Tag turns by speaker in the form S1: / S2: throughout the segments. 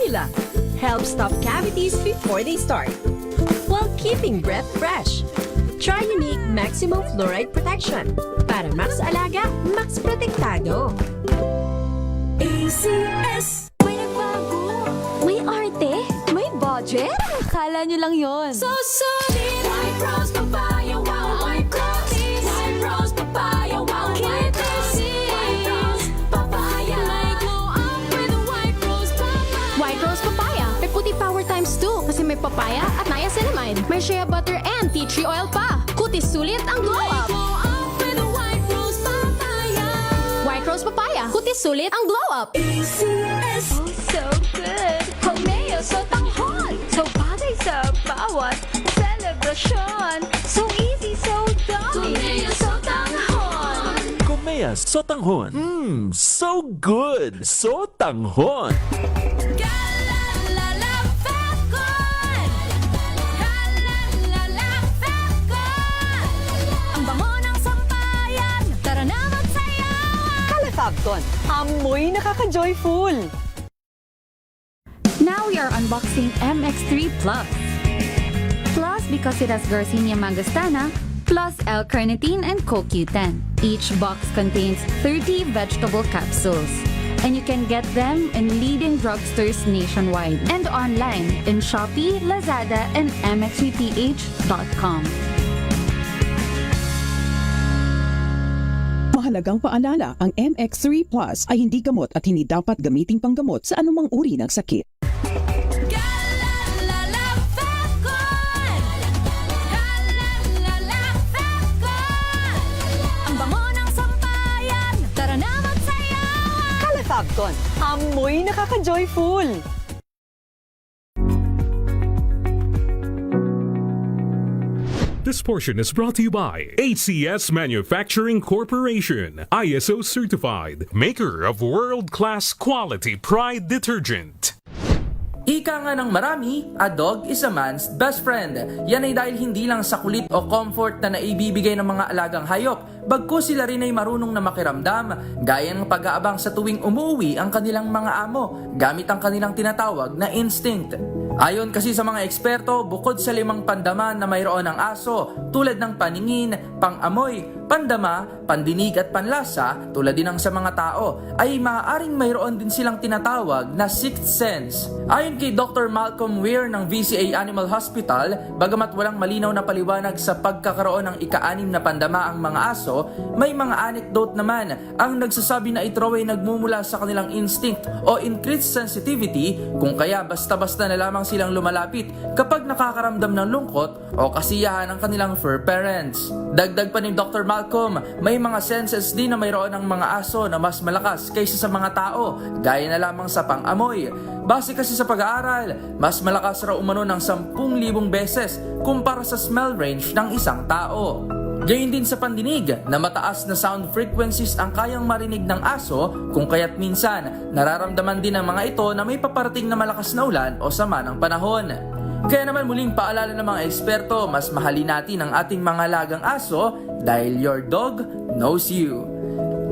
S1: formula. Helps stop cavities before they start, while keeping breath fresh. Try Unique Maximum Fluoride Protection. Para max alaga, max protektado. ACS.
S2: May nagbago. May arte. May budget. Akala nyo lang yon. So solid. White Rose Papaya. Wow. White Rose. White Rose Papaya. Wow. White Rose. White Rose Papaya. May glow up with a White Rose Papaya. White Rose Papaya. May puti power times 2 kasi may papaya at niacinamide. May shea butter and tea tree oil pa. Kutis sulit ang glow up. Glow up with a White Rose Papaya. White Rose Papaya. Kutis sulit ang glow up.
S1: ACS.
S2: Oh, so good. Pameo sa tanghon. So bagay sa bawat celebration. So easy, so dummy. Pameo sa tanghon.
S3: Kumeya Sotanghon. So good. Sotanghon.
S2: Galalala Falcon. Galalala Falcon. Ang bango ng sampayan. Tara na magsayawan.
S1: Calafabcon. Amoy nakaka-joyful.
S4: Now we are unboxing MX3 Plus. Plus because it has Garcinia mangostana, plus L-carnitine and CoQ10. Each box contains 30 vegetable capsules. And you can get them in leading drugstores nationwide and online in Shopee, Lazada, and mxvph.com.
S5: Mahalagang paalala, ang MX3 Plus ay hindi gamot at hindi dapat gamiting panggamot sa anumang uri ng sakit.
S2: Galalala Falcon. Galalala Falcon. Ang bango ng sampayan. Tara na magsayawan.
S1: Calafabcon. Amoy nakaka-joyful.
S6: This portion is brought to you by ACS Manufacturing Corporation, ISO certified, maker of world-class quality Pride detergent.
S7: Ika nga ng marami, a dog is a man's best friend. Yan ay dahil hindi lang sa kulit o comfort na naibibigay ng mga alagang hayop, bagkus sila rin ay marunong na makiramdam, gaya ng pag-aabang sa tuwing umuwi ang kanilang mga amo, gamit ang kanilang tinatawag na instinct. Ayon kasi sa mga eksperto, bukod sa 5 pandama na mayroon ng aso, tulad ng paningin, pangamoy, pandama, pandinig at panlasa, tulad din ng sa mga tao, ay maaaring mayroon din silang tinatawag na sixth sense. Ayon kay Dr. Malcolm Weir ng VCA Animal Hospital, bagamat walang malinaw na paliwanag sa pagkakaroon ng ika-6 na pandama ang mga aso, may mga anecdote naman ang nagsasabi na ito ay nagmumula sa kanilang instinct o increased sensitivity, kung kaya basta-basta na lamang silang lumalapit kapag nakakaramdam ng lungkot o kasiyahan ng kanilang fur parents. Dagdag pa ni Dr. Malcolm, may mga senses din na mayroon ng mga aso na mas malakas kaysa sa mga tao, gaya na lamang sa pang-amoy. Base kasi sa pag-aaral, mas malakas raw umano ng 10,000 beses kumpara sa smell range ng isang tao. Gayun din sa pandinig na mataas na sound frequencies ang kayang marinig ng aso, kung kaya't minsan nararamdaman din ng mga ito na may paparating na malakas na ulan o sama ng panahon. Kaya naman muling paalala ng mga eksperto, mas mahalin natin ang ating mga lagang aso dahil your dog knows you.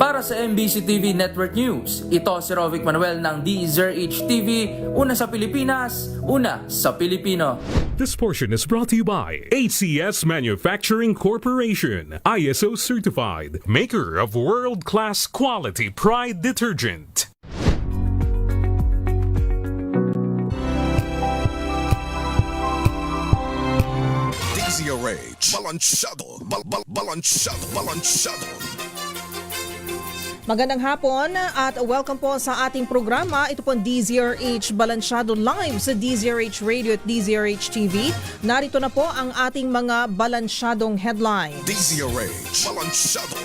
S7: Para sa MBC TV Network News, ito si Rovic Manuel ng DZRH TV, una sa Pilipinas, una sa Pilipino.
S6: This portion is brought to you by ACS Manufacturing Corporation, ISO certified, maker of world-class quality Pride detergent.
S8: DZRH, balansyado.
S9: Magandang hapon at welcome po sa ating programa. Ito po ang DZRH Balansyado live sa DZRH Radio at DZRH TV. Narito na po ang ating mga balansyadong headline.
S8: DZRH, balansyado.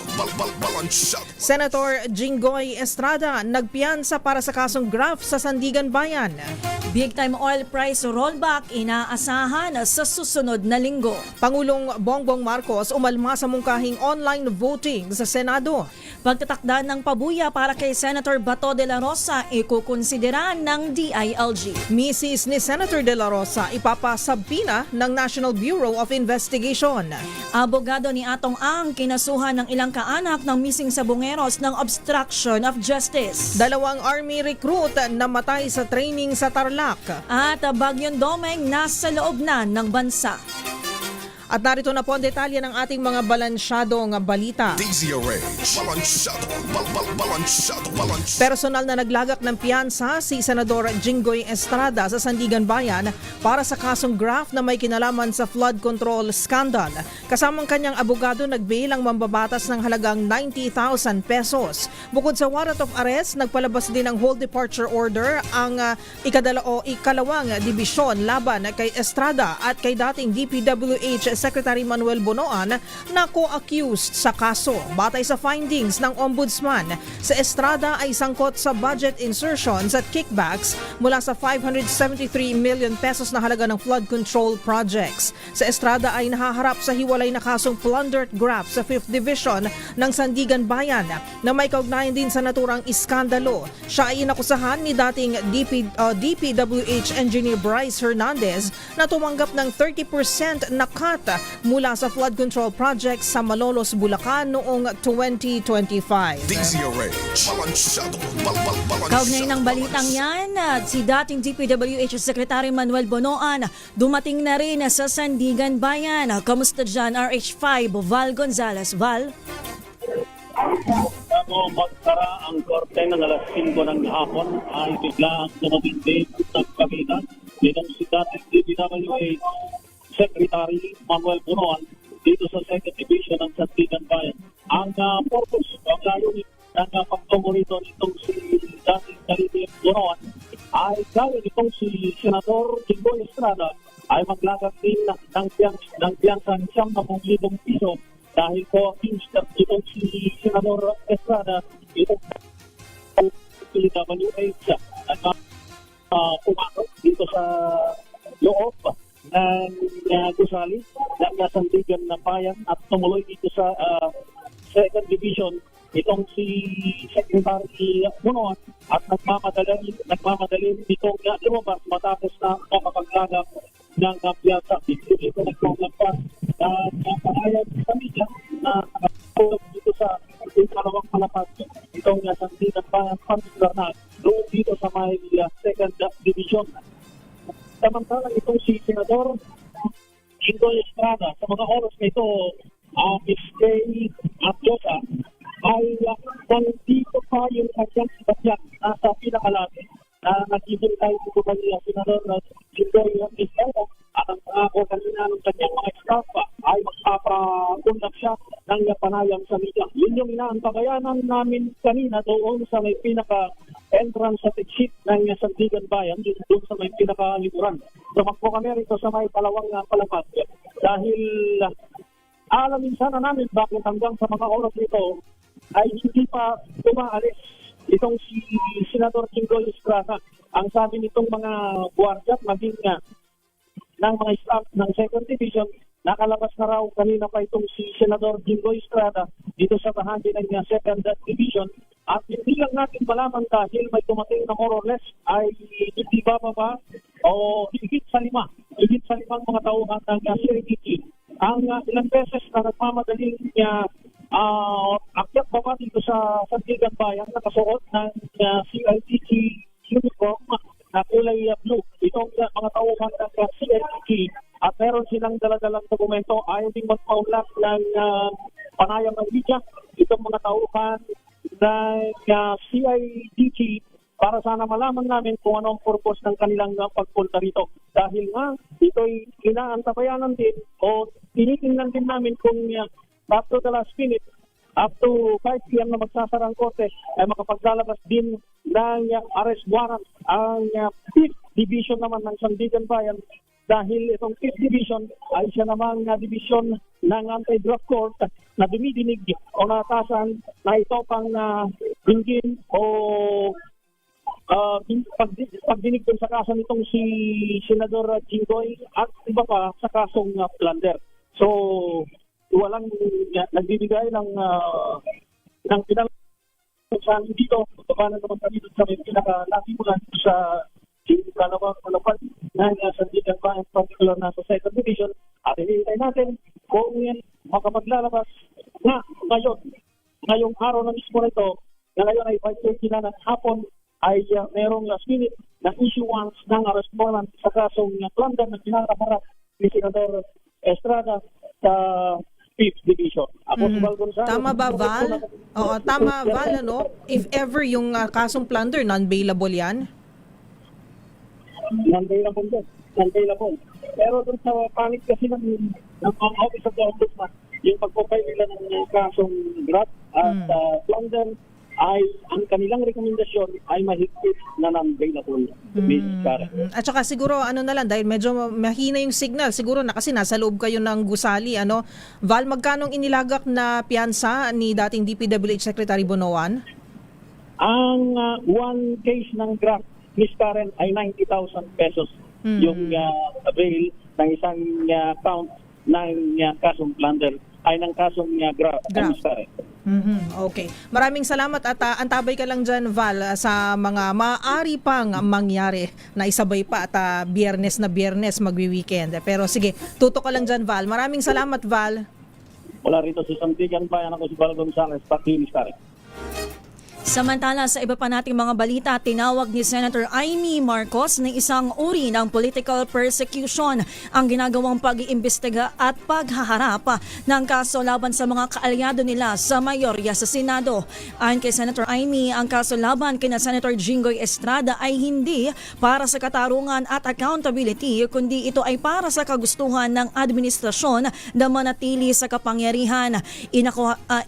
S9: Senator Jinggoy Estrada nagpiyansa para sa kasong graft sa Sandigan Bayan.
S10: Big time oil price rollback inaasahan sa susunod na linggo.
S9: Pangulong Bongbong Marcos umalma sa mungkahing online voting sa Senado.
S10: Pagtatakda ng ng pabuya para kay Senator Bato de la Rosa ikukonsidera ng DILG.
S9: Misis ni Senator De La Rosa ipapasabpina ng National Bureau of Investigation.
S10: Abogado ni Atong Ang kinasuhan ng ilang kaanak ng missing sabongeros ng obstruction of justice.
S9: Dalawang Army recruit namatay sa training sa Tarlac.
S10: At Bagyong Domeng nasa loob na ng bansa.
S9: At narito na po ang detalye ng ating mga balansyadong balita.
S8: DZRH. Balansyado. Balansyado.
S9: Personal na naglagak ng piyansa si Senador Jinggoy Estrada sa Sandigan Bayan para sa kasong graft na may kinalaman sa flood control scandal. Kasamang kanyang abogado nagbail ang mambabatas ng halagang 90,000 pesos. Bukod sa warrant of arrest, nagpalabas din ng whole departure order ang ikalawang dibisyon laban kay Estrada at kay dating DPWH Secretary Manuel Bonoan na co-accused sa kaso. Batay sa findings ng Ombudsman, si Estrada ay sangkot sa budget insertions at kickbacks mula sa 573 million pesos na halaga ng flood control projects. Si Estrada ay nahaharap sa hiwalay na kasong plundered graft sa 5th Division ng Sandigan Bayan na may kaugnayan din sa naturang iskandalo. Siya ay inakusahan ni dating DPWH Engineer Bryce Hernandez na tumanggap ng 30% na cut mula sa flood control project sa Malolos, Bulacan noong 2025.
S8: DZRH. Balansyado.
S10: Kaugnay ng balitang yan, si dating DPWH Secretary Manuel Bonoan dumating na rin sa Sandigan Bayan. Kamusta dyan, RH5, Val Gonzalez? Val?
S11: Bago magsara ang korte ng alas 5 ng hapon ay bigla ang dumating din ng kabinet nitong si dating DPWH Secretary Manuel Bonoan dito sa 2nd Division ng Sandigan Bayan. Ang purpose, ang layunin ng pagtungo rito nitong si dating Kalibig Bonoan ay gawin itong si Senador Jinggoy Estrada ay maglagak din ng piyansa ng 10,000 piso dahil po accused itong si Senador Estrada itong PWH at pumasok dito sa loob ng gusali ng Sandigan na Bayan at tumuloy dito sa 2nd Division itong si Secretary Bonoan at nagmamadali nitong lumabas matapos na makapaglagak ng piyansa. Ito nagpapalagpas na panayag sa media na nakatulog dito sa ikalawang palapag itong Sandigan Bayan particular na doon dito sa may 2nd Division. Samantalang itong si Senador Jinggoy Estrada sa mga oras na ito, Ms. Kay Atiosa ay nandito pa yung kanyang sibatyan nasa pinakalapit na naghihintay dito ba niya Senador Jinggoy Estrada at ang pangako kanina ng kanyang mga staff ay magpapakundak siya ng panayam sa media. Yun yung inaantabayanan namin kanina doon sa may pinaka-entrance sa exit ng Sandigan Bayan, doon sa may pinaka-liburan. Tumakbo kami rito sa may palawang palapag dahil alamin sana namin bakit hanggang sa mga oras nito ay hindi pa umaalis itong si Senador Jinggoy Estrada. Ang sabi nitong mga guardia maging ng mga staff ng 2nd Division, nakalabas na raw kanina pa itong si Senador Jinggoy Estrada dito sa bahagi ng 2nd Division at hindi lang natin malaman dahil may tumating na more or less ay hindi bababa o higit sa 5 mga tauhan ng CIDG. Ang ilang beses na nagmamadaling akyat baba dito sa Sandigan Bayan nakasuot ng CIDG uniform na kulay blue. Itong mga tauhan ng CIDG at meron silang daladalang dokumento ayaw ding magpaunlak ng panayam ng media itong mga tauhan ng CIDG para sana malaman namin kung anong purpose ng kanilang pagpunta rito. Dahil nga, ito'y inaantabayanan din o tinitingnan din namin kung up to the last minute, up to 5 p.m. na magsasara ang korte, ay makapaglalabas din ng arrest warrant ang 5th Division naman ng Sandigan Bayan dahil itong 5th Division ay siya namang division ng anti-drug court na dumidinig o natasan na ito pang dinggin o pagdinig dun sa kaso nitong si Senador Jinggoy at iba pa sa kasong plunder. So, walang nagbibigay ng kung saan dito, paano naman kami doon sa may pinaka-nasimulan sa Kalawang ng Sandigan Bayan, particular na sa 2nd Division. At hinihintay natin kung makapaglalabas na ngayong araw na mismo na ito, na ngayon ay 5:30 na ng hapon, ay merong last minute na issuance ng arrest warrant sa kasong plunder na kinakaharap ni Senador Estrada sa 5th Division. Ako si Val Gonzalo.
S9: Tama ba, Val? Oo, tama, Val, ano? If ever yung kasong plunder, non-bailable yan?
S11: Non-bailable din. Non-bailable. Pero doon sa panic kasi ng Office of the Ombudsman, yung pagpapay nila ng kasong graft at plunder, ay ang kanilang rekomendasyon ay mahigpit na non-bailable.
S9: At saka siguro ano na lang, dahil medyo mahina yung signal, siguro na kasi nasa loob kayo ng gusali, ano? Val, magkanong inilagak na piyansa ni dating DPWH Secretary Bonoan?
S11: Ang one case ng graft, Miss Karen, ay 90,000 pesos yung bail ng isang count ng kasong plunder ay ng kasong graft. Miss Karen.
S9: Okay. Maraming salamat at antabay ka lang dyan, Val, sa mga maaari pang mangyari na isabay pa at biyernes na biyernes magwi-weekend. Pero sige, tutok ka lang dyan, Val. Maraming salamat, Val.
S11: Wala rito sa Sandigan Bayan, ako si Val Gonzales, Pati Miss Karen.
S10: Samantala, sa iba pa nating mga balita, tinawag ni Senator Amy Marcos na isang uri ng political persecution ang ginagawang pag-iimbestiga at paghaharap ng kaso laban sa mga kaalyado nila sa mayorya sa Senado. Ayon kay Senator Amy, ang kaso laban kina Senator Jinggoy Estrada ay hindi para sa katarungan at accountability, kundi ito ay para sa kagustuhan ng administrasyon na manatili sa kapangyarihan.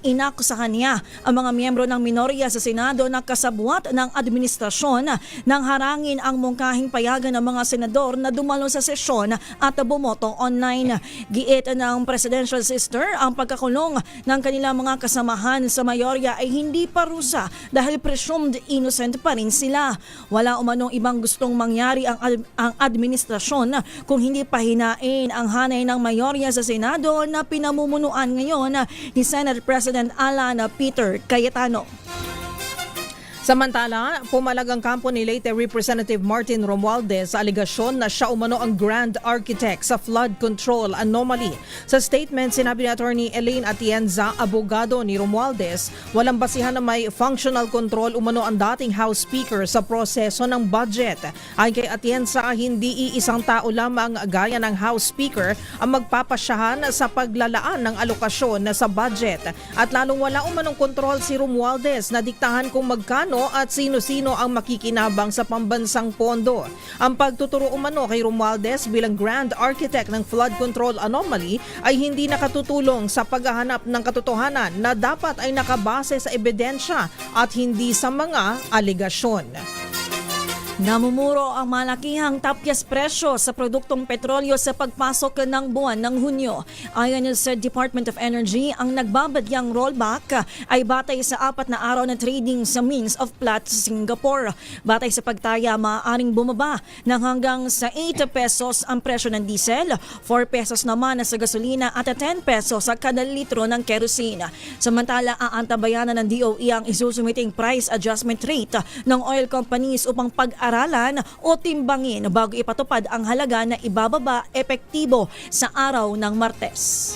S10: Inakusahan niya ang mga miyembro ng minorya sa Senado na kasabwat ng administrasyon nang harangin ang mungkahing payagan ng mga senador na dumalo sa sesyon at bumoto online. Giit ng presidential sister, ang pagkakulong ng kanilang mga kasamahan sa mayorya ay hindi parusa dahil presumed innocent pa rin sila. Wala umanong ibang gustong mangyari ang administrasyon kung hindi pahinain ang hanay ng mayorya sa Senado na pinamumunuan ngayon ni Senate President Alan Peter Cayetano.
S9: Samantala, pumalag ang kampo ni late Representative Martin Romualdez sa aligasyon na siya umano ang grand architect sa flood control anomaly. Sa statement, sinabi ni Attorney Elaine Atienza, abogado ni Romualdez, walang basihan na may functional control umano ang dating House Speaker sa proseso ng budget. Ayon kay Atienza, hindi iisang tao lamang gaya ng House Speaker ang magpapasyahan sa paglalaan ng alokasyon sa budget. At lalong wala umanong control si Romualdez na diktahan kung magkano at sino-sino ang makikinabang sa pambansang pondo. Ang pagtuturo umano kay Romualdez bilang Grand Architect ng Flood Control Anomaly ay hindi nakatutulong sa paghahanap ng katotohanan na dapat ay nakabase sa ebidensya at hindi sa mga aligasyon.
S10: Namumuro ang malakihang tapyas presyo sa produktong petrolyo sa pagpasok ng buwan ng Hunyo. Ayon sa Department of Energy, ang nagbabadyang rollback ay batay sa 4 na araw na trading sa Mines of Platts, Singapore. Batay sa pagtaya, maaaring bumaba ng hanggang sa 8 pesos ang presyo ng diesel, 4 pesos naman sa gasolina at 10 pesos sa kada litro ng kerosene. Samantala, aantabayanan ng DOE ang isusumiting price adjustment rate ng oil companies upang pag-aralan o timbangin bago ipatupad ang halaga na ibababa epektibo sa araw ng Martes.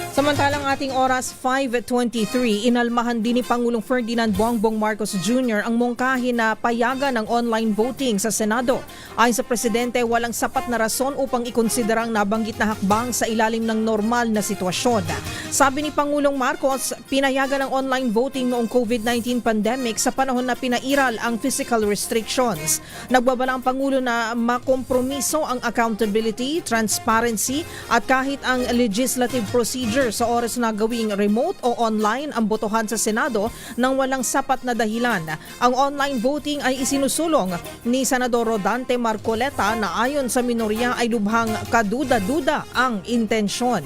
S9: Samantalang ating oras 5:23, inalmahan din ni Pangulong Ferdinand Bongbong Marcos Jr. ang mungkahi na payagan ng online voting sa Senado. Ayon sa Presidente, walang sapat na rason upang ikonsiderang nabanggit na hakbang sa ilalim ng normal na sitwasyon. Sabi ni Pangulong Marcos, pinayagan ng online voting noong COVID-19 pandemic sa panahon na pinairal ang physical restrictions. Nagbabala ang Pangulo na makompromiso ang accountability, transparency at kahit ang legislative procedure sa oras na gawing remote o online ang botohan sa Senado nang walang sapat na dahilan. Ang online voting ay isinusulong ni Senador Rodante Marcoleta na ayon sa minorya ay lubhang kaduda-duda ang intensyon.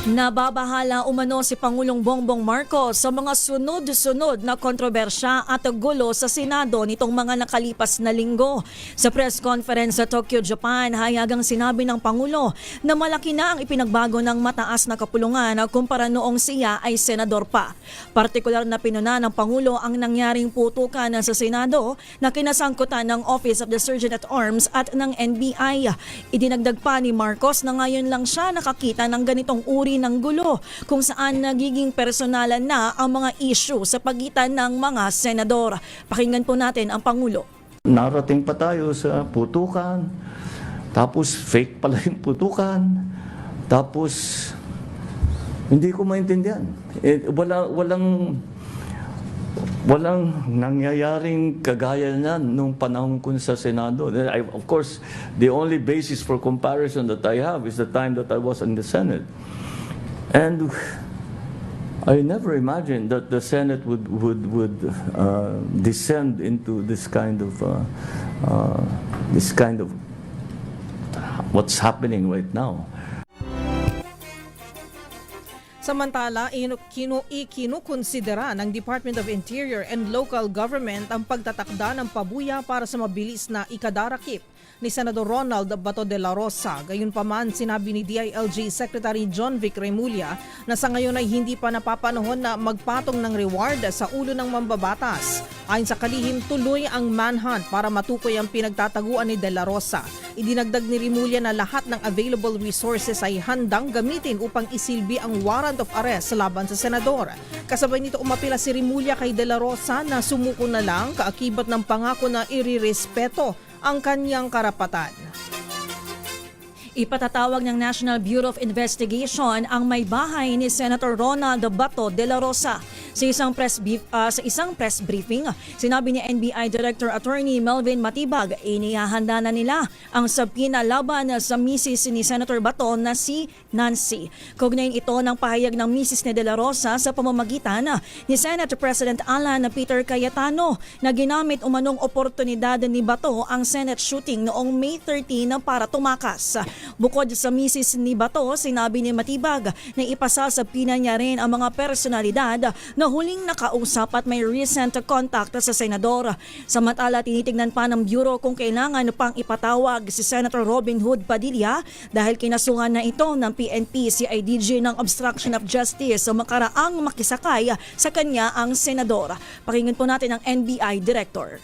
S10: Nababahala umano si Pangulong Bongbong Marcos sa mga sunod-sunod na kontrobersya at gulo sa Senado nitong mga nakalipas na linggo. Sa press conference sa Tokyo, Japan, hayagang sinabi ng Pangulo na malaki na ang ipinagbago ng mataas na kapulungan kumpara noong siya ay senador pa. Partikular na pinuna ng Pangulo ang nangyaring putukan sa Senado na kinasangkutan ng Office of the Surgeon at Arms at ng NBI. Idinagdag pa ni Marcos na ngayon lang siya nakakita ng ganitong uri ng gulo kung saan nagiging personalan na ang mga issue sa pagitan ng mga senador. Pakinggan po natin ang Pangulo.
S12: Narating pa tayo sa putukan, tapos fake pala yung putukan, tapos hindi ko maintindihan. Walang nangyayaring kagaya niyan nung panahon ko sa Senado. Of course, the only basis for comparison that I have is the time that I was in the Senate. And I never imagined that the Senate would descend into this kind of what's happening right now.
S9: Samantala, ikinukonsidera ng Department of Interior and Local Government ang pagtatakda ng pabuya para sa mabilis na ikadarakip ni Senador Ronald Bato de la Rosa. Gayunpaman, sinabi ni DILG Secretary John Vic Remulla na sa ngayon ay hindi pa napapanahon na magpatong ng reward sa ulo ng mambabatas. Ayon sa kalihim, tuloy ang manhunt para matukoy ang pinagtataguan ni de la Rosa. Idinagdag ni Remulla na lahat ng available resources ay handang gamitin upang isilbi ang warrant of arrest laban sa senador. Kasabay nito umapila si Remulla kay de la Rosa na sumuko na lang kaakibat ng pangako na irirespeto ang kanyang karapatan.
S10: Ipatatawag ng National Bureau of Investigation ang may bahay ni Senator Ronald Bato de la Rosa. Sa isang press briefing, sinabi ni NBI Director Attorney Melvin Matibag, inihahanda na nila ang subpoena laban sa misis ni Senator Bato na si Nancy. Kaugnayan ito ng pahayag ng misis ni de la Rosa sa pamamagitan ni Senate President Alan Peter Cayetano na ginamit umanong oportunidad ni Bato ang Senate shooting noong May 13 para tumakas. Bukod sa misis ni Bato, sinabi ni Matibag na ipasasabina niya rin ang mga personalidad na huling nakausap at may recent contact sa senador. Samantala, tinitignan pa ng Bureau kung kailangan pang ipatawag si Senator Robin Hood Padilla dahil kinasuhan na ito ng PNP si IDG ng obstruction of justice sa makaraang makisakay sa kanya ang senador. Pakinggan po natin ang NBI Director.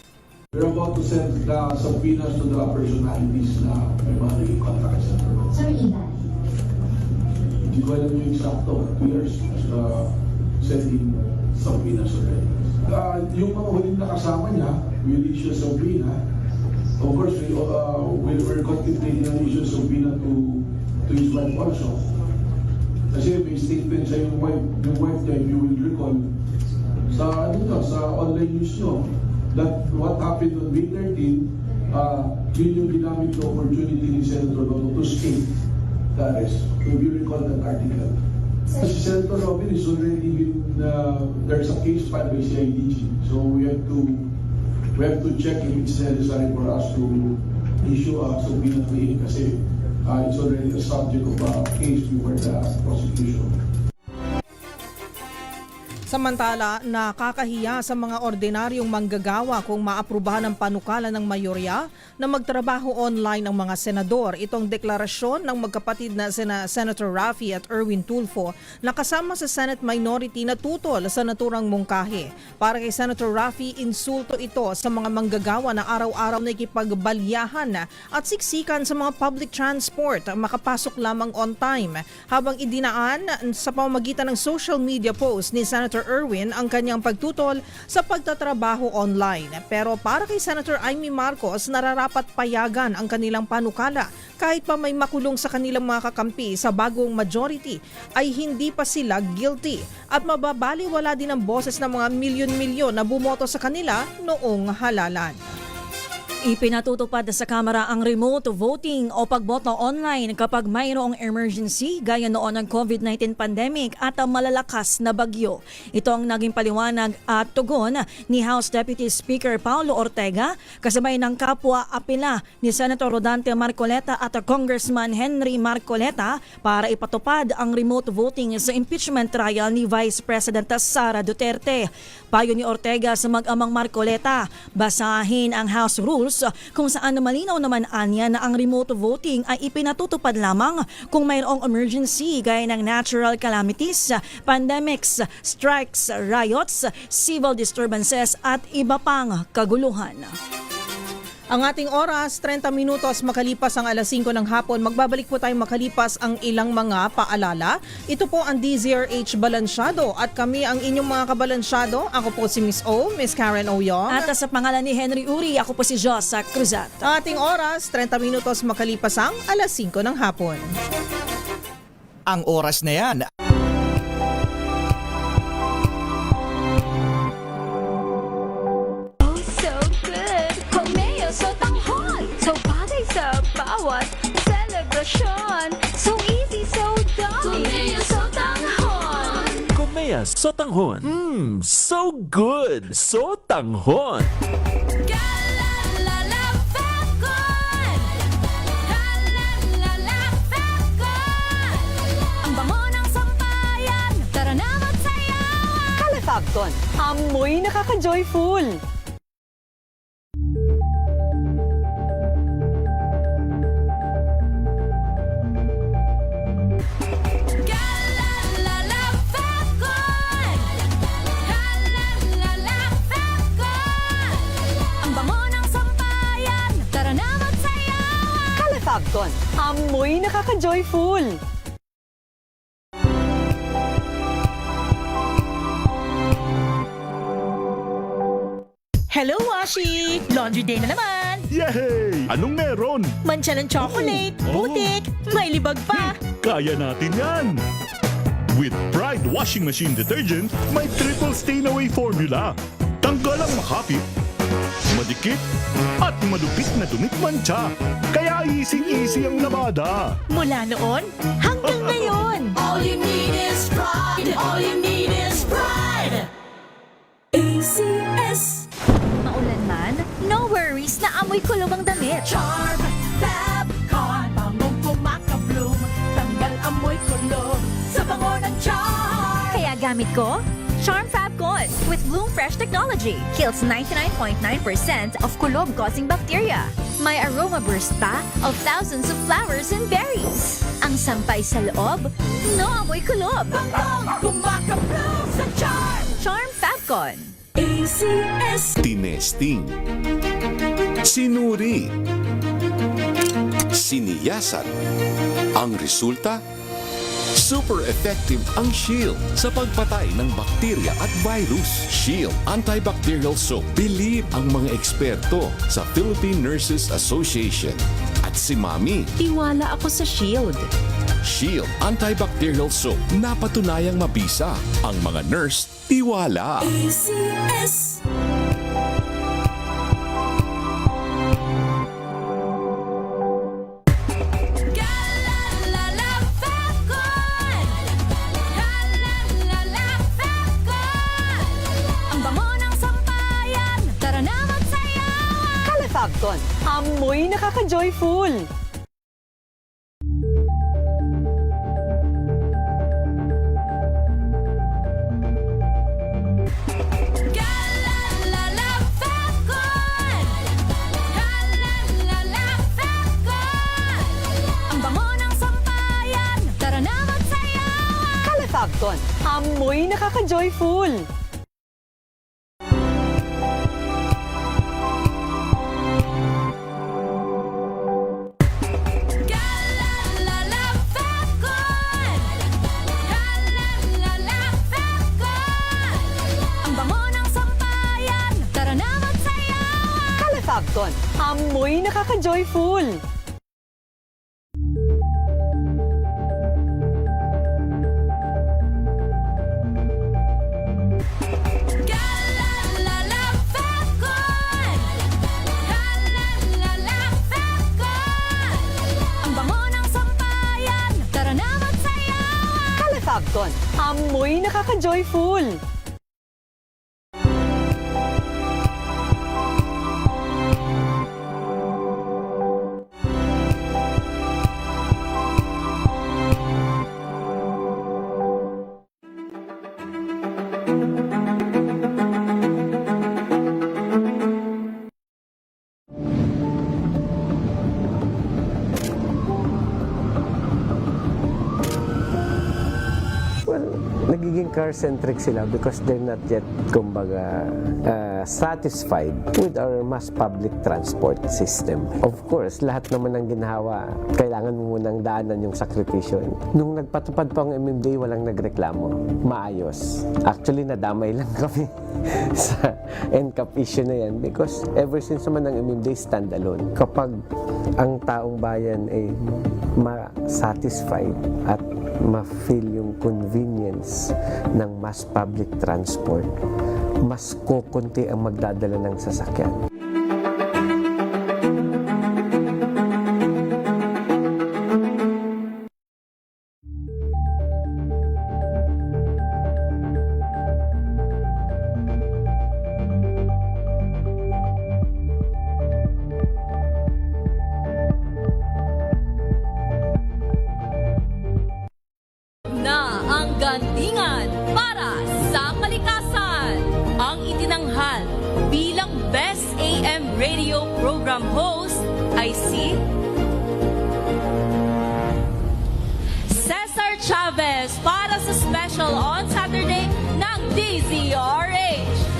S13: We're about to send the subpoenas to the personalities na may mga naging contact sa Senator.
S2: Sir, ilan?
S13: Hindi ko alam yung exacto. We are sending subpoenas already. Yung mga huling nakasama niya, we'll issue a subpoena. Of course, we're contemplating an issue subpoena to his wife also. Kasi may statement sa yung wife niya, if you will recall, sa online news nyo, that what happened on May 13, yun yung ginamit the opportunity ni Senator Bato to escape the arrest. If you recall that article. Si Senator Robin is already been, there's a case filed by CIDG. So we have to check if it's necessary for us to issue a subpoena to him kasi it's already the subject of a case before the prosecution.
S9: Samantala, nakakahiya sa mga ordinaryong manggagawa kung maaprubahan ng panukala ng mayorya na magtrabaho online ang mga senador. Itong deklarasyon ng magkapatid na Senator Raffy at Erwin Tulfo na kasama sa Senate Minority na tutol sa naturang mungkahi. Para kay Senator Raffy, insulto ito sa mga manggagawa na araw-araw na ikipagbalyahan at siksikan sa mga public transport makapasok lamang on time. Habang idinaan sa pamamagitan ng social media post ni Senator Erwin ang kanyang pagtutol sa pagtatrabaho online. Pero para kay Senator Amy Marcos, nararapat payagan ang kanilang panukala kahit pa may makulong sa kanilang mga kakampi sa bagong majority ay hindi pa sila guilty at mababaliwala din ang boses ng mga milyon-milyon na bumoto sa kanila noong halalan.
S10: Ipinatutupad sa Kamara ang remote voting o pagboto online kapag mayroong emergency gaya noon ng COVID-19 pandemic at ang malalakas na bagyo. Ito ang naging paliwanag at tugon ni House Deputy Speaker Paulo Ortega kasabay ng kapwa apila ni Senator Rodante Marcoleta at Congressman Henry Marcoleta para ipatupad ang remote voting sa impeachment trial ni Vice President Sara Duterte. Payo ni Ortega sa mag-amang Marcoleta, basahin ang House Rules kung saan malinaw naman anya na ang remote voting ay ipinatutupad lamang kung mayroong emergency gaya ng natural calamities, pandemics, strikes, riots, civil disturbances at iba pang kaguluhan.
S9: Ang ating oras, 30 minutos makalipas ang alas 5 ng hapon. Magbabalik po tayo makalipas ang ilang mga paalala. Ito po ang DZRH Balansyado at kami ang inyong mga kabalansyado. Ako po si Miss O, Miss Karen Oyong.
S10: At sa pangalan ni Henry Uri, ako po si Josa Cruzat.
S9: Ating oras, 30 minutos makalipas ang alas 5 ng hapon.
S14: Ang oras na yan.
S2: Bawat celebration, so easy, so dummy. Kumea Sotanghon.
S3: Kumea Sotanghon. So good. Sotanghon.
S2: Ang bango ng sampayan, tara na magsayawan.
S15: Kalafagton, amoy nakaka-joyful. Kalafagton, amoy nakaka-joyful.
S16: Hello, Washi! Laundry day na naman!
S17: Yay! Anong meron?
S16: Mancha ng chocolate, putik, may libag pa!
S17: Kaya natin yan! With Pride Washing Machine Detergent, may triple stain-away formula. Tanggal ang makapit, madikit, at madupit na dumit mancha. Kaya easy-easy ang labada.
S16: Mula noon hanggang ngayon!
S2: All you need is pride! All you need is pride! ACS.
S4: Maulan man, no worries na amoy kulog ang damit.
S2: Charm Fabcon, bangong kumakabloom, tanggal amoy kulog sa bango ng charm.
S4: Kaya gamit ko, Charm Fabcon with Bloom Fresh technology. Kills 99.9% of kulog-causing bacteria. May aroma burst pa of thousands of flowers and berries. Ang sampay sa loob, no amoy kulob.
S2: Bangong kumakabloom sa charm.
S4: Charm Fabcon.
S2: ACS.
S8: Tinesting. Sinuri. Siniyasan. Ang resulta? Super effective ang Shield sa pagpatay ng bakterya at virus. Shield Antibacterial Soap. Believe ang mga eksperto sa Philippine Nurses Association. At si Mami.
S1: Tiwala ako sa Shield.
S8: Shield Antibacterial Soap. Napatunayang mabisa. Ang mga nurse, tiwala.
S2: ACS.
S15: Kalafagton, amoy nakaka-joyful. Kalafagton, amoy nakaka-joyful. Kalafagton, amoy nakaka-joyful. Falcon. Amoy nakaka-joyful.
S18: Nagiging car-centric sila because they're not yet, kumbaga, satisfied with our mass public transport system. Of course, lahat naman ng ginhawa, kailangan mo munang daanan yung sakripisyo. Nung nagpatupad pa ang MMDA, walang nagreklamo. Maayos. Actually, nadamay lang kami sa NCAP issue na yan because ever since naman ang MMDA standalone, kapag ang taong bayan ay ma-satisfied at ma-feel yung convenience ng mass public transport, mas kukunti ang magdadala ng sasakyan.
S2: Na ang gandingan para sa kalikasan. Ang itinanghal bilang Best AM Radio Program Host ay si Cesar Chavez para sa special on Saturday ng DZRH.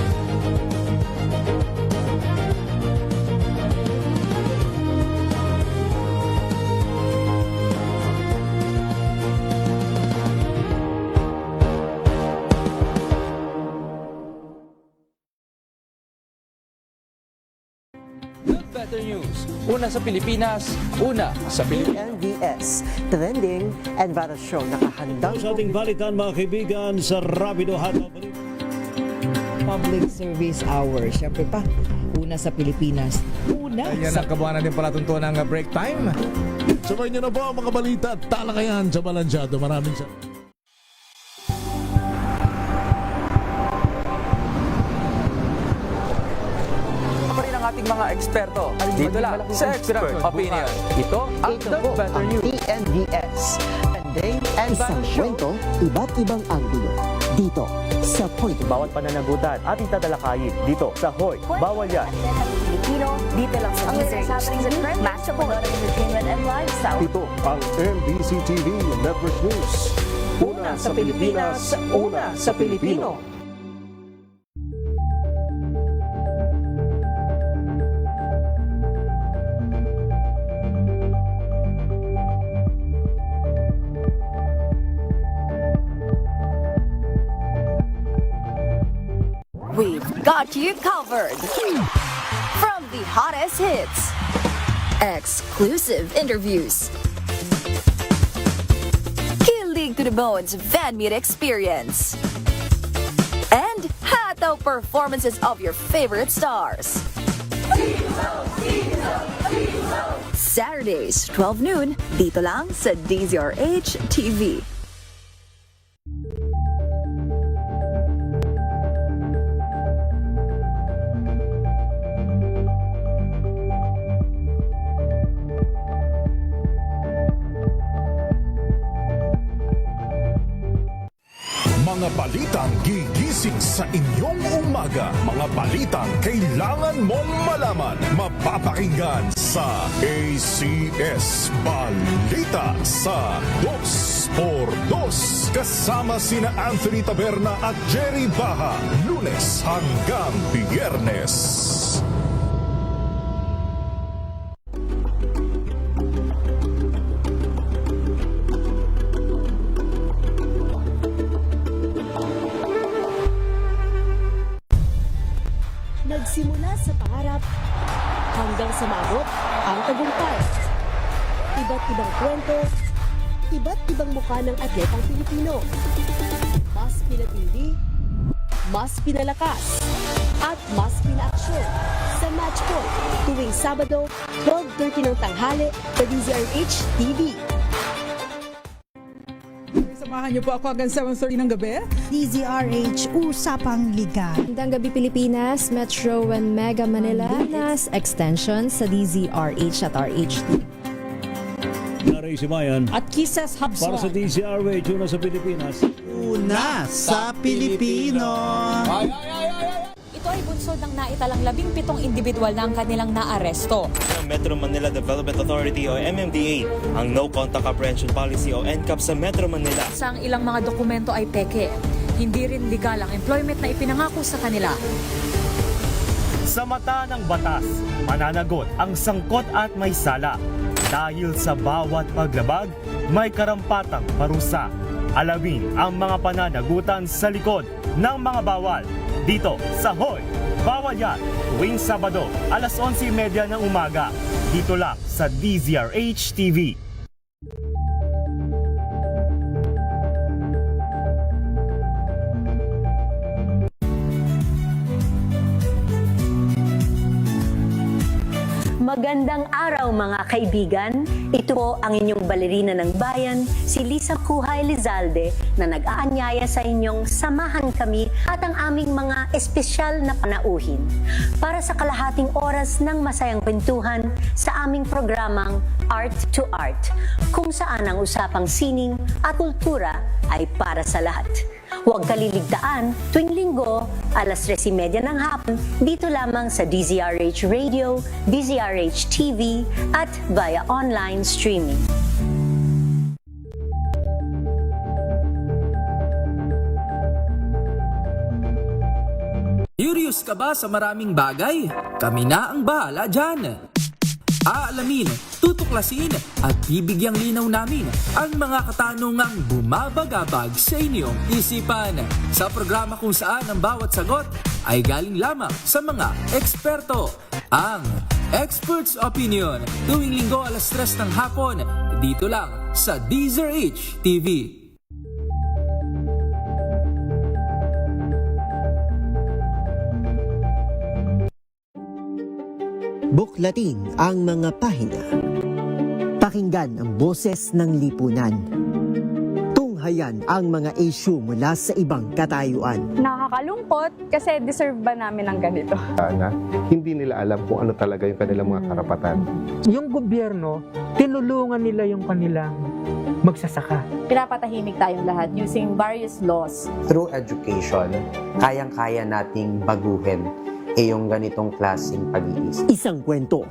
S7: Better News. Una sa Pilipinas, una sa Pilipinas.
S19: NBS, trending and viral show. Nakahandang
S11: sa ating balitan mga kaibigan sa Rapido Hataw.
S20: Public Service Hour. Siyempre pa, una sa Pilipinas. Una
S21: Ayan
S20: sa...
S21: ang kabuhanan din pala tuntunan ng break time.
S22: Sabay niyo na po ang mga balita at talakayan sa Balansyado. Maraming salamat.
S7: Ating mga eksperto. Dito lang sa Expert Opinion. Ito ang The Better News.
S19: PNBS, trending and viral show. Kwento, iba't ibang anggulo. Dito sa Point.
S23: Bawat pananagutan ating tatalakayin dito sa Hoy. Bawal yan.
S24: Pilipino, dito lang sa DZRH. Matchable entertainment and lifestyle.
S22: Ito ang MBC TV Network News. Una sa Pilipinas, una sa Pilipino.
S24: We've got you covered. From the hottest hits, exclusive interviews, kilig to the bones fan meet experience, and hataw performances of your favorite stars. Saturdays, 12 noon, dito lang sa DZRH TV.
S17: Mga balitang gigising sa inyong umaga. Mga balitang kailangan mong malaman. Mapapakinggan sa ACS Balita sa 2x2. Kasama sina Anthony Taberna at Jerry Baha. Lunes hanggang Biyernes.
S25: Nagsimula sa pangarap hanggang sa maabot ang tagumpay. Iba't ibang kwento, iba't ibang mukha ng atletang Pilipino. Mas pinatindi, mas pinalakas, at mas pinaaksyon sa Match Point tuwing Sabado, 12:30 ng tanghali sa DZRH TV.
S5: Samahan niyo po ako hanggang 7:30 ng gabi.
S6: DZRH Usapang Liga.
S10: Magandang gabi Pilipinas, Metro and Mega Manila, Nas Extension sa DZRH at RHD.
S12: Ray Simayan
S9: at Kisses Habswa
S12: para sa DZRH, una sa Pilipinas.
S13: Una sa Pilipino.
S2: Ito ay bunsod ng naitalang 17 individual na ang kanilang naaresto.
S23: Metro Manila Development Authority o MMDA ang No Contact Apprehension Policy o NCAP sa Metro Manila.
S2: Sa ang ilang mga dokumento ay peke. Hindi rin legal ang employment na ipinangako sa kanila.
S23: Sa mata ng batas, mananagot ang sangkot at may sala. Dahil sa bawat paglabag, may karampatang parusa. Alamin ang mga pananagutan sa likod ng mga bawal. Dito sa Hoy, Bawal Yan, tuwing Sabado, alas 11:30 ng umaga. Dito lang sa DZRH TV.
S26: Magandang araw mga kaibigan. Ito po ang inyong balerina ng bayan, si Lisa Kuha Elizalde, na nag-aanyaya sa inyong samahan kami at ang aming mga espesyal na panauhin para sa kalahating oras ng masayang kwentuhan sa aming programang Art to Art, kung saan ang usapang sining at kultura ay para sa lahat. Huwag kaliligtaan tuwing linggo, alas 3:30 ng hapon, dito lamang sa DZRH Radio, DZRH TV, at via online streaming.
S7: Curious ka ba sa maraming bagay? Kami na ang bahala dyan. Aalamin, tutuklasin at bibigyang linaw namin ang mga katanungang bumabagabag sa inyong isipan. Sa programa kung saan ang bawat sagot ay galing lamang sa mga eksperto. Ang Expert's Opinion, tuwing linggo alas 3 ng hapon, dito lang sa DZRH TV.
S19: Buklatin ang mga pahina. Pakinggan ang boses ng lipunan. Tunghayan ang mga issue mula sa ibang katayuan.
S27: Nakakalungkot kasi deserve ba namin ng ganito?
S28: Na hindi nila alam kung ano talaga yung kanilang mga karapatan.
S29: Yung gobyerno, tinulungan nila yung kanilang magsasaka.
S30: Pinapatahimik tayong lahat using various laws.
S31: Through education, kayang-kaya nating baguhin yung ganitong klaseng pag-iisip.
S19: Isang kwento,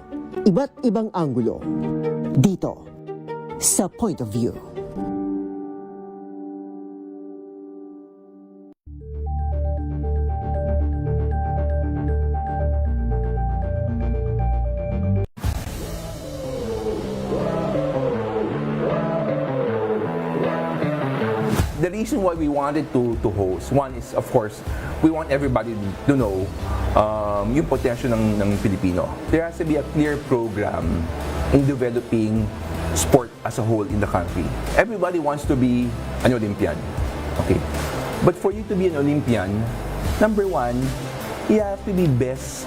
S19: iba't ibang anggulo. Dito, sa Point of View.
S32: The reason why we wanted to host, one is, of course, we want everybody to know yung potential ng Pilipino. There has to be a clear program in developing sport as a whole in the country. Everybody wants to be an Olympian, okay? But for you to be an Olympian, number one, you have to be best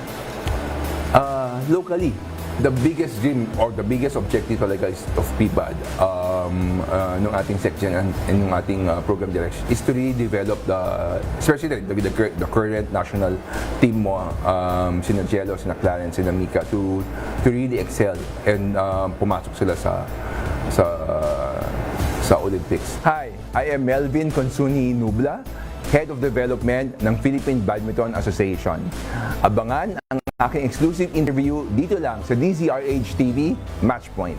S32: locally. The biggest dream or the biggest objective talaga is of PBAD nung ating section and nung ating program direction is to really develop especially the current national team mo, sina Jello, sina Clarence, sina Mika, to really excel and pumasok sila sa Olympics. Hi, I am Melvin Consuni Nubla, Head of Development ng Philippine Badminton Association. Abangan ang aking exclusive interview dito lang sa DZRH TV Matchpoint.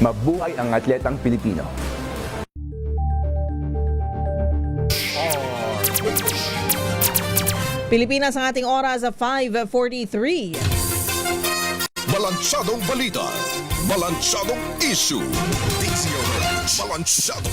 S32: Mabuhay ang atletang Pilipino.
S9: Pilipinas ang ating oras sa 5:43.
S33: Balansadong balita, balansadong issue. Balansyado,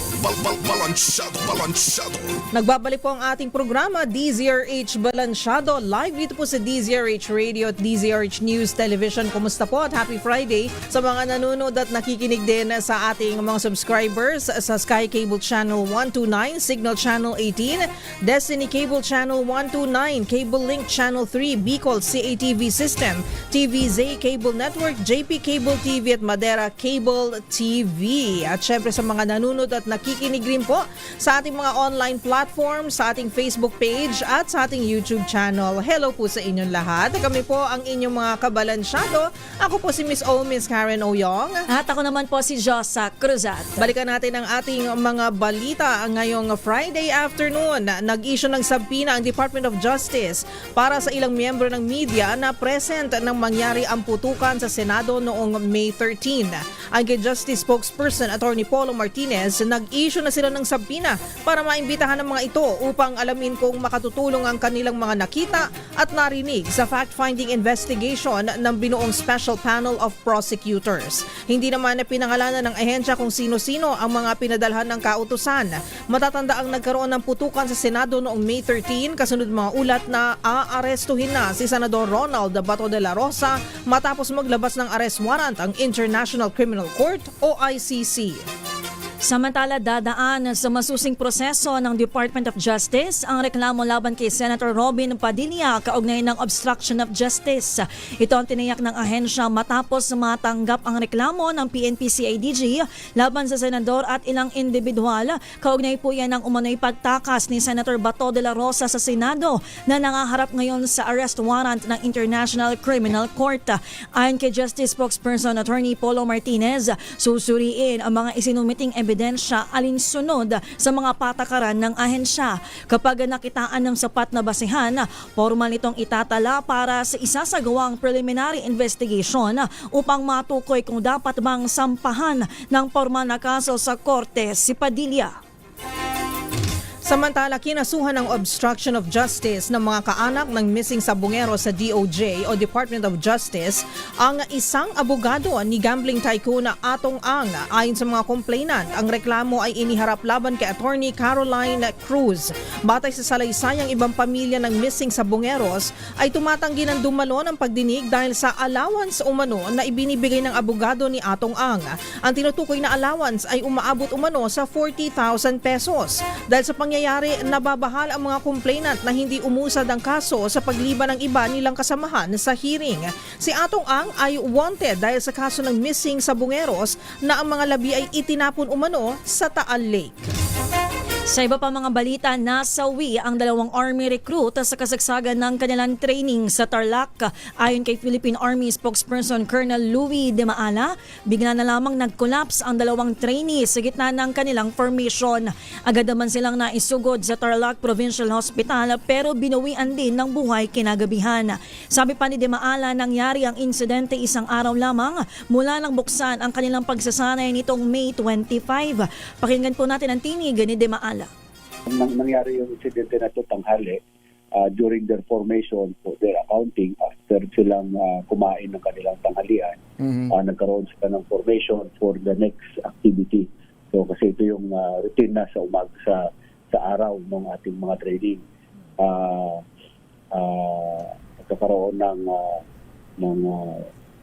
S33: balansyado.
S9: Nagbabalik po ang ating programa, DZRH Balansyado, live dito po sa DZRH Radio at DZRH News Television. Kumusta po at happy Friday sa mga nanonood at nakikinig din sa ating mga subscribers sa Sky Cable Channel 129, Signal Channel 18, Destiny Cable Channel 129, Cable Link Channel 3, Bicol CATV System, TVZ Cable Network, JP Cable TV at Dagat Madera Cable TV. At syempre sa mga nanonood at nakikinig rin po sa ating mga online platform, sa ating Facebook page at sa ating YouTube channel. Hello po sa inyong lahat. Kami po ang inyong mga kabalansyado. Ako po si Miss Miss Karen Oyong.
S2: At ako naman po si Josa Cruzat.
S9: Balikan natin ang ating mga balita ngayong Friday afternoon. Nag-issue ng subpoena ang Department of Justice para sa ilang miyembro ng media na present nang mangyari ang putukan sa Senado noong May 13. Ang kay Justice Spokesperson Attorney Polo Martinez, nag-issue na sila ng subpoena para maimbitahan ng mga ito upang alamin kung makatutulong ang kanilang mga nakita at narinig sa fact-finding investigation ng binuong Special Panel of Prosecutors. Hindi naman na pinangalanan ng ahensya kung sino-sino ang mga pinadalhan ng kautusan. Matatanda ang nagkaroon ng putukan sa Senado noong May 13 kasunod mga ulat na aarestuhin na si Senador Ronald Bato de la Rosa matapos maglabas ng arrest warrant ang International Criminal Court o ICC.
S2: Samantala, dadaan sa masusing proseso ng Department of Justice ang reklamo laban kay Senator Robin Padilla kaugnay ng obstruction of justice. Ito ang tiniyak ng ahensya matapos matanggap ang reklamo ng PNP-CIDG laban sa senador at ilang individual. Kaugnay po yan ng umano'y pagtakas ni Senator Bato de la Rosa sa Senado na nangaharap ngayon sa arrest warrant ng International Criminal Court. Ayon kay Justice Spokesperson Attorney Polo Martinez, susuriin ang mga isinumiting ebidensya alinsunod sa mga patakaran ng ahensya. Kapag nakitaan ng sapat na basihan, formal itong itatala para sa isasagawang preliminary investigation upang matukoy kung dapat bang sampahan ng formal na kaso sa korte si Padilla.
S9: Samantala, kinasuhan ng obstruction of justice ng mga kaanak ng missing sabungero sa DOJ o Department of Justice ang isang abogado ni gambling tycoon na Atong Ang. Ayon sa mga complainant, ang reklamo ay iniharap laban kay Attorney Caroline Cruz. Batay sa salaysayang, ibang pamilya ng missing sabungeros ay tumatanggi ng dumalo ng pagdinig dahil sa allowance umano na ibinibigay ng abogado ni Atong Ang. Ang tinutukoy na allowance ay umaabot umano sa 40,000 pesos. Dahil sa pangyayari, nababahal ang mga complainant na hindi umusad ang kaso sa pagliban ng iba nilang kasamahan sa hearing. Si Atong Ang ay wanted dahil sa kaso ng missing sabungeros na ang mga labi ay itinapon umano sa Taal Lake.
S2: Sa iba pa mga balita, nasawi ang 2 Army recruit sa kasagsagan ng kanilang training sa Tarlac. Ayon kay Philippine Army spokesperson Colonel Louis de Maala, bigla na lamang nag-collapse ang 2 trainees sa gitna ng kanilang formation. Agad naman silang naisugod sa Tarlac Provincial Hospital pero binawian din ng buhay kinagabihan. Sabi pa ni de Maala, nangyari ang insidente isang araw lamang mula nang buksan ang kanilang pagsasanay nitong May 25. Pakinggan po natin ang tinig ni de Maala.
S1: Nangyari yung insidente na ito tanghali during their formation for their accounting after silang kumain ng kanilang tanghalian. Nagkaroon sila ng formation for the next activity. So kasi ito yung routine na sa umaga sa araw ng ating mga training. Nagkakaroon ng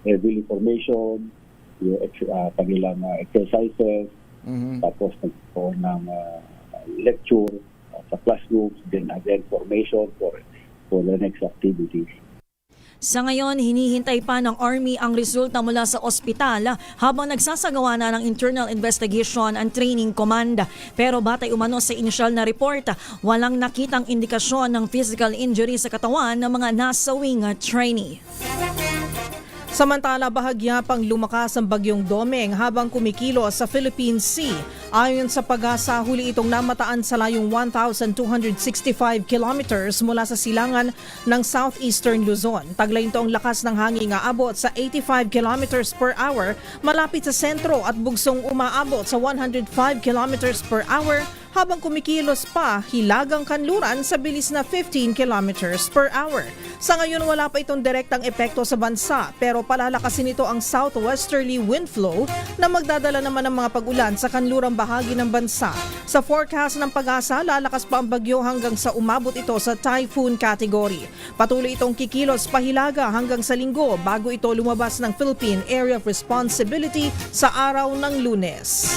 S1: heavy formation, yung kanilang exercises, tapos nagkaroon ng lecture sa classrooms, then again formation for the next activities.
S2: Sa ngayon, hinihintay pa ng Army ang resulta mula sa ospital habang nagsasagawa na ng internal investigation and training command. Pero batay umano sa initial na report, walang nakitang indikasyon ng physical injury sa katawan ng mga nasawing trainee.
S9: Samantala, bahagya pang lumakas ang bagyong Domeng habang kumikilos sa Philippine Sea. Ayon sa Pag-asa, huli itong namataan sa layong 1,265 kilometers mula sa silangan ng southeastern Luzon. Taglay ito ang lakas ng hangin aabot sa 85 kilometers per hour malapit sa sentro at bugsong umaabot sa 105 kilometers per hour habang kumikilos pa hilagang kanluran sa bilis na 15 kilometers per hour. Sa ngayon, wala pa itong direktang epekto sa bansa pero palalakasin ito ang southwesterly wind flow na magdadala naman ng mga pag-ulan sa kanlurang bahagi ng bansa. Sa forecast ng Pag-asa, lalakas pa ang bagyo hanggang sa umabot ito sa typhoon category. Patuloy itong kikilos pahilaga hanggang sa Linggo bago ito lumabas ng Philippine Area of Responsibility sa araw ng Lunes.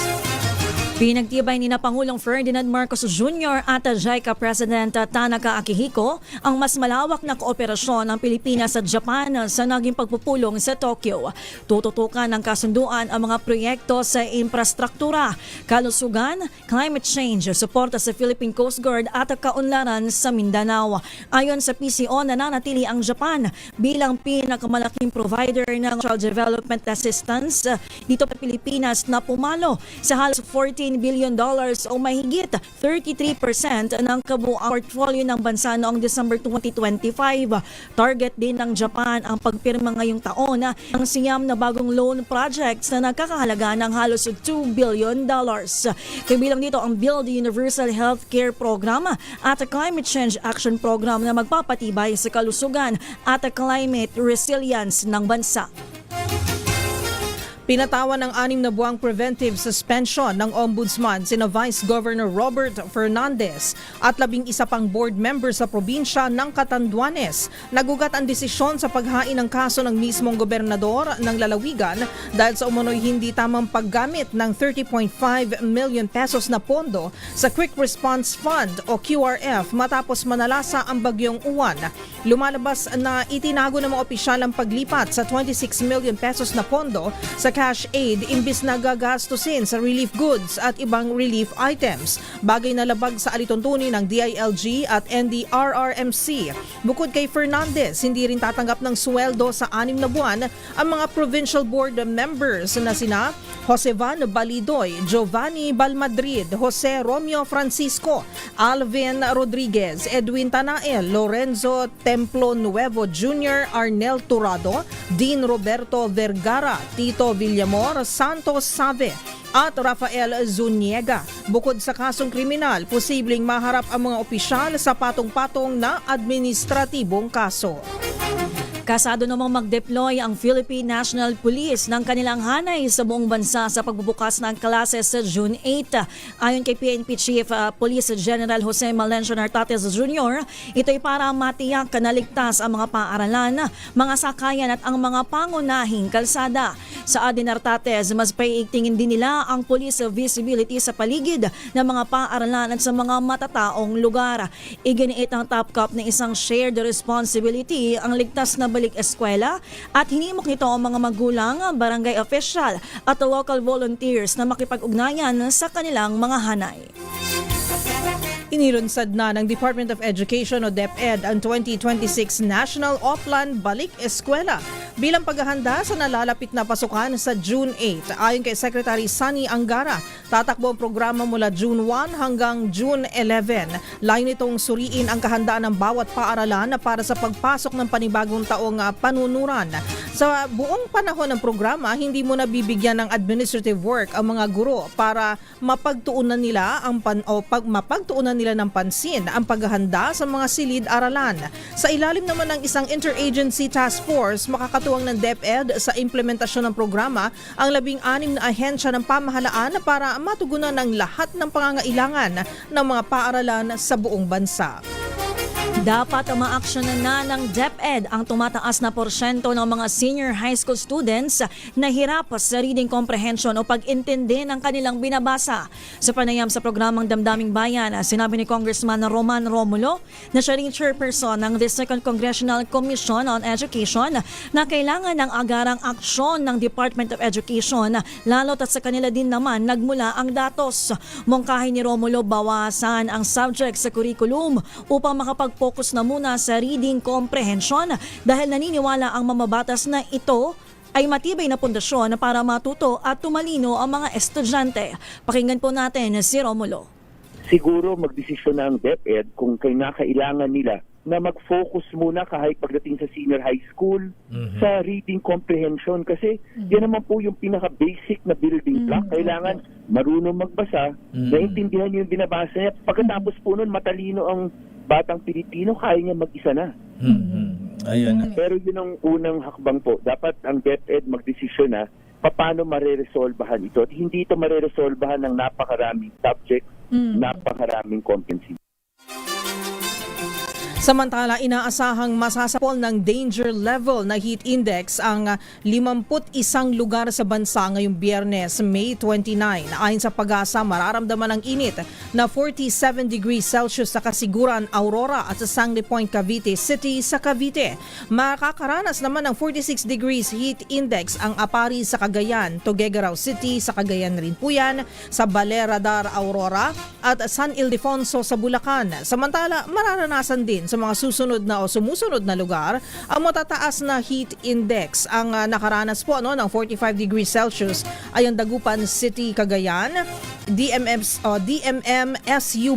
S3: Pinagtibay ni na Pangulong Ferdinand Marcos Jr. at JICA President Tanaka Akihiko ang mas malawak na kooperasyon ng Pilipinas at Japan sa naging pagpupulong sa Tokyo. Tututukan ng kasunduan ang mga proyekto sa infrastruktura, kalusugan, climate change, suporta sa Philippine Coast Guard at kaunlaran sa Mindanao. Ayon sa PCO, nananatili ang Japan bilang pinakamalaking provider ng Social Development Assistance dito sa Pilipinas na pumalo sa halos $14 billion o mahigit 33% ng kabuuang portfolio ng bansa noong December 2025. Target din ng Japan ang pagpirma ngayong taon ng siyam na bagong loan projects na nagkakahalaga ng halos $2 billion. Kabilang dito ang Build Universal Healthcare Program at Climate Change Action Program na magpapatibay sa kalusugan at climate resilience ng bansa.
S9: Pinatawan ng 6 na buwang preventive suspension ng Ombudsman sina Vice Governor Robert Fernandez at 11 pang board member sa probinsya ng Catanduanes. Nagugat ang desisyon sa paghain ng kaso ng mismong gobernador ng lalawigan dahil sa umunoy hindi tamang paggamit ng 30.5 million pesos na pondo sa Quick Response Fund o QRF matapos manalasa ang bagyong Uwan. Lumalabas na itinago ng mga opisyal ang paglipat sa 26 million pesos na pondo sa cash aid imbis na gagastusin sa relief goods at ibang relief items. Bagay na labag sa alituntunin ng DILG at NDRRMC. Bukod kay Fernandez, hindi rin tatanggap ng sweldo sa 6 na buwan ang mga provincial board members na sina Josevan Balidoy, Giovanni Balmadrid, Jose Romeo Francisco, Alvin Rodriguez, Edwin Tanael, Lorenzo Templo Nuevo Jr., Arnel Turado, Dean Roberto Vergara, Tito Villamor, Santos Save at Rafael Zuniega. Bukod sa kasong kriminal, posibleng maharap ang mga opisyal sa patong-patong na administratibong kaso. Kasado namang mag-deploy ang Philippine National Police ng kanilang hanay sa buong bansa sa pagbubukas ng klase sa June 8. Ayon kay PNP Chief Police General Jose Malencio Nartates Jr., ito'y para matiyak na ligtas ang mga paaralan, mga sakayan at ang mga pangunahing kalsada. Sa Adi Nartates, mas paiigtingin din nila ang police visibility sa paligid ng mga paaralan at sa mga matataong lugar. Iginiit ang top cop na isang shared responsibility ang ligtas na balik eskwela at hinimok nito ang mga magulang, barangay official at local volunteers na makipag-ugnayan sa kanilang mga hanay. Inilunsad na ng Department of Education o DepEd ang 2026 National Offline Balik Eskwela bilang paghahanda sa nalalapit na pasukan sa June 8. Ayon kay Secretary Sunny Angara, tatakbo ang programa mula June 1 hanggang June 11. Layo nitong suriin ang kahandaan ng bawat paaralan para sa pagpasok ng panibagong taong panunuran. Sa buong panahon ng programa, hindi mo na bibigyan ng administrative work ang mga guro para mapagtuunan nila ng pansin ang paghahanda sa mga silid-aralan. Sa ilalim naman ng isang interagency task force, makakatuwang ng DepEd sa implementasyon ng programa ang 16 na ahensya ng pamahalaan para matugunan ng lahat ng pangangailangan ng mga paaralan sa buong bansa. Dapat ma-aksyonan na ng DepEd ang tumataas na porsyento ng mga senior high school students na hirap sa reading comprehension o pag-intindi ng kanilang binabasa. Sa panayam sa programang Damdaming Bayan, sinabi ni Congressman Roman Romulo na siya ring chairperson ng the 2nd Congressional Commission on Education na kailangan ng agarang aksyon ng Department of Education, lalo't at sa kanila din naman nagmula ang datos. Mungkahi ni Romulo, bawasan ang subject sa curriculum upang makapag-focus na muna sa reading comprehension dahil naniniwala ang mamabatas na ito ay matibay na pundasyon para matuto at tumalino ang mga estudyante. Pakinggan po natin si Romulo.
S1: Siguro magdesisyon na ang DepEd kung kailangan nila na mag-focus muna kahit pagdating sa senior high school sa reading comprehension kasi yan naman po yung pinaka-basic na building block. Kailangan marunong magbasa, naintindihan yung binabasa niya. Pagkatapos po nun, matalino ang batang Pilipino, kaya niya mag-isa na.
S12: Ayan.
S1: Pero yun ang unang hakbang po. Dapat ang DepEd magdesisyon na paano mareresolbahan ito. At hindi ito mareresolbahan ng napakaraming subject, napakaraming competency.
S9: Samantala, inaasahang masasapol ng danger level na heat index ang 51 lugar sa bansa ngayong Biyernes, May 29. Ayon sa Pag-asa, mararamdaman ang init na 47 degrees Celsius sa Kasiguran, Aurora at sa Sangre Point, Cavite City sa Cavite. Makakaranas naman ng 46 degrees heat index ang Apari sa Cagayan, Tuguegarao City sa Cagayan rin po yan, sa Baleradar, Aurora at San Ildefonso sa Bulacan. Samantala, mararanasan din sa mga susunod na o sumusunod na lugar ang matataas na heat index. Ang nakaranas po ng 45 degrees Celsius ay ang Dagupan City, Cagayan, DMM-SU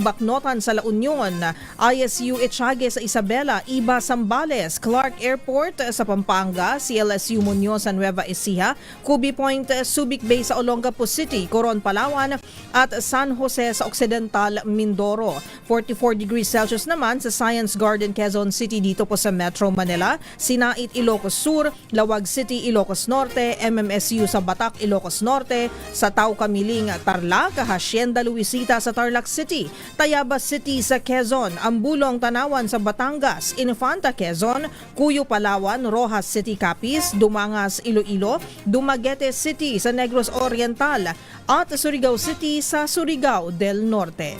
S9: Bacnotan sa La Union, ISU Echage sa Isabela, Iba Zambales, Clark Airport sa Pampanga, CLSU Muñoz sa Nueva Ecija, Cubi Point Subic Bay sa Olongapo City, Coron, Palawan at San Jose sa Occidental, Mindoro. 44 degrees Celsius naman sa Science Garden, Quezon City dito po sa Metro Manila, Sinait, Ilocos Sur, Lawag City, Ilocos Norte, MMSU sa Batak, Ilocos Norte, sa Tau Kamiling, Tarlac, Hacienda Luisita sa Tarlac City, Tayabas City sa Quezon, Ambulong, Tanawan sa Batangas, Infanta, Quezon, Cuyo, Palawan, Rojas City, Capiz, Dumangas, Iloilo, Dumaguete City sa Negros Oriental at Surigao City sa Surigao del Norte.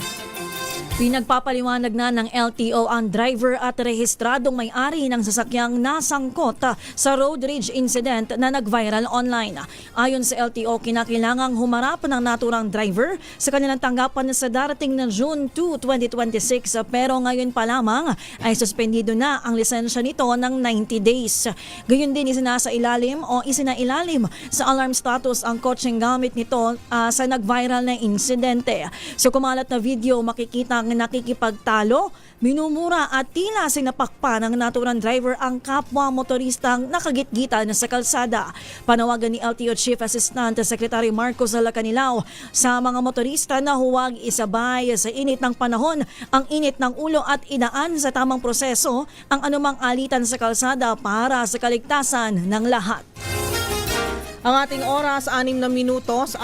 S3: Pinagpapaliwanag na ng LTO ang driver at rehistradong may-ari ng sasakyang nasangkot sa road rage incident na nag-viral online. Ayon sa LTO, kinakailangang humarap ng naturang driver sa kanilang tanggapan sa darating na June 2, 2026 pero ngayon pa lamang ay suspendido na ang lisensya nito ng 90 days. Gayon din isinailalim sa alarm status ang kotseng gamit nito sa nag-viral na insidente. Sa kumalat na video, makikita ang nakikipagtalo, minumura at tila sinapakpa ng naturang driver ang kapwa motoristang nakagitgitan sa kalsada. Panawagan ni LTO Chief Assistant Secretary Marcos Lacanilao sa mga motorista na huwag isabay sa init ng panahon ang init ng ulo at idaan sa tamang proseso ang anumang alitan sa kalsada para sa kaligtasan ng lahat.
S9: Ang ating oras, 4 na minutos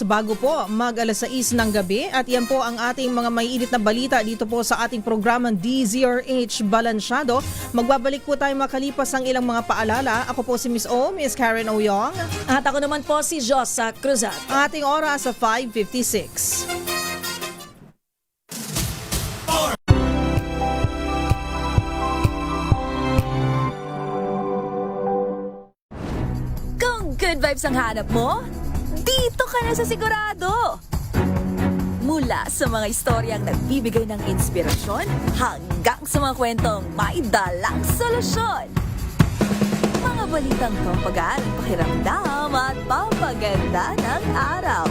S9: bago po mag-alas 6 ng gabi. At yan po ang ating mga maiinit na balita dito po sa ating programang DZRH Balansyado. Magbabalik po tayo makalipas ang ilang mga paalala. Ako po si Miss O, Miss Karen Oyong.
S3: At ako naman po si Josa Cruzat.
S9: Ang ating oras sa 5:56.
S2: Good vibes ang hanap mo? Dito ka na sa Sigurado! Mula sa mga istoryang nagbibigay ng inspirasyon hanggang sa mga kwentong may dalang solusyon. Mga balitang pampagaan, pakiramdam at pampaganda ng araw.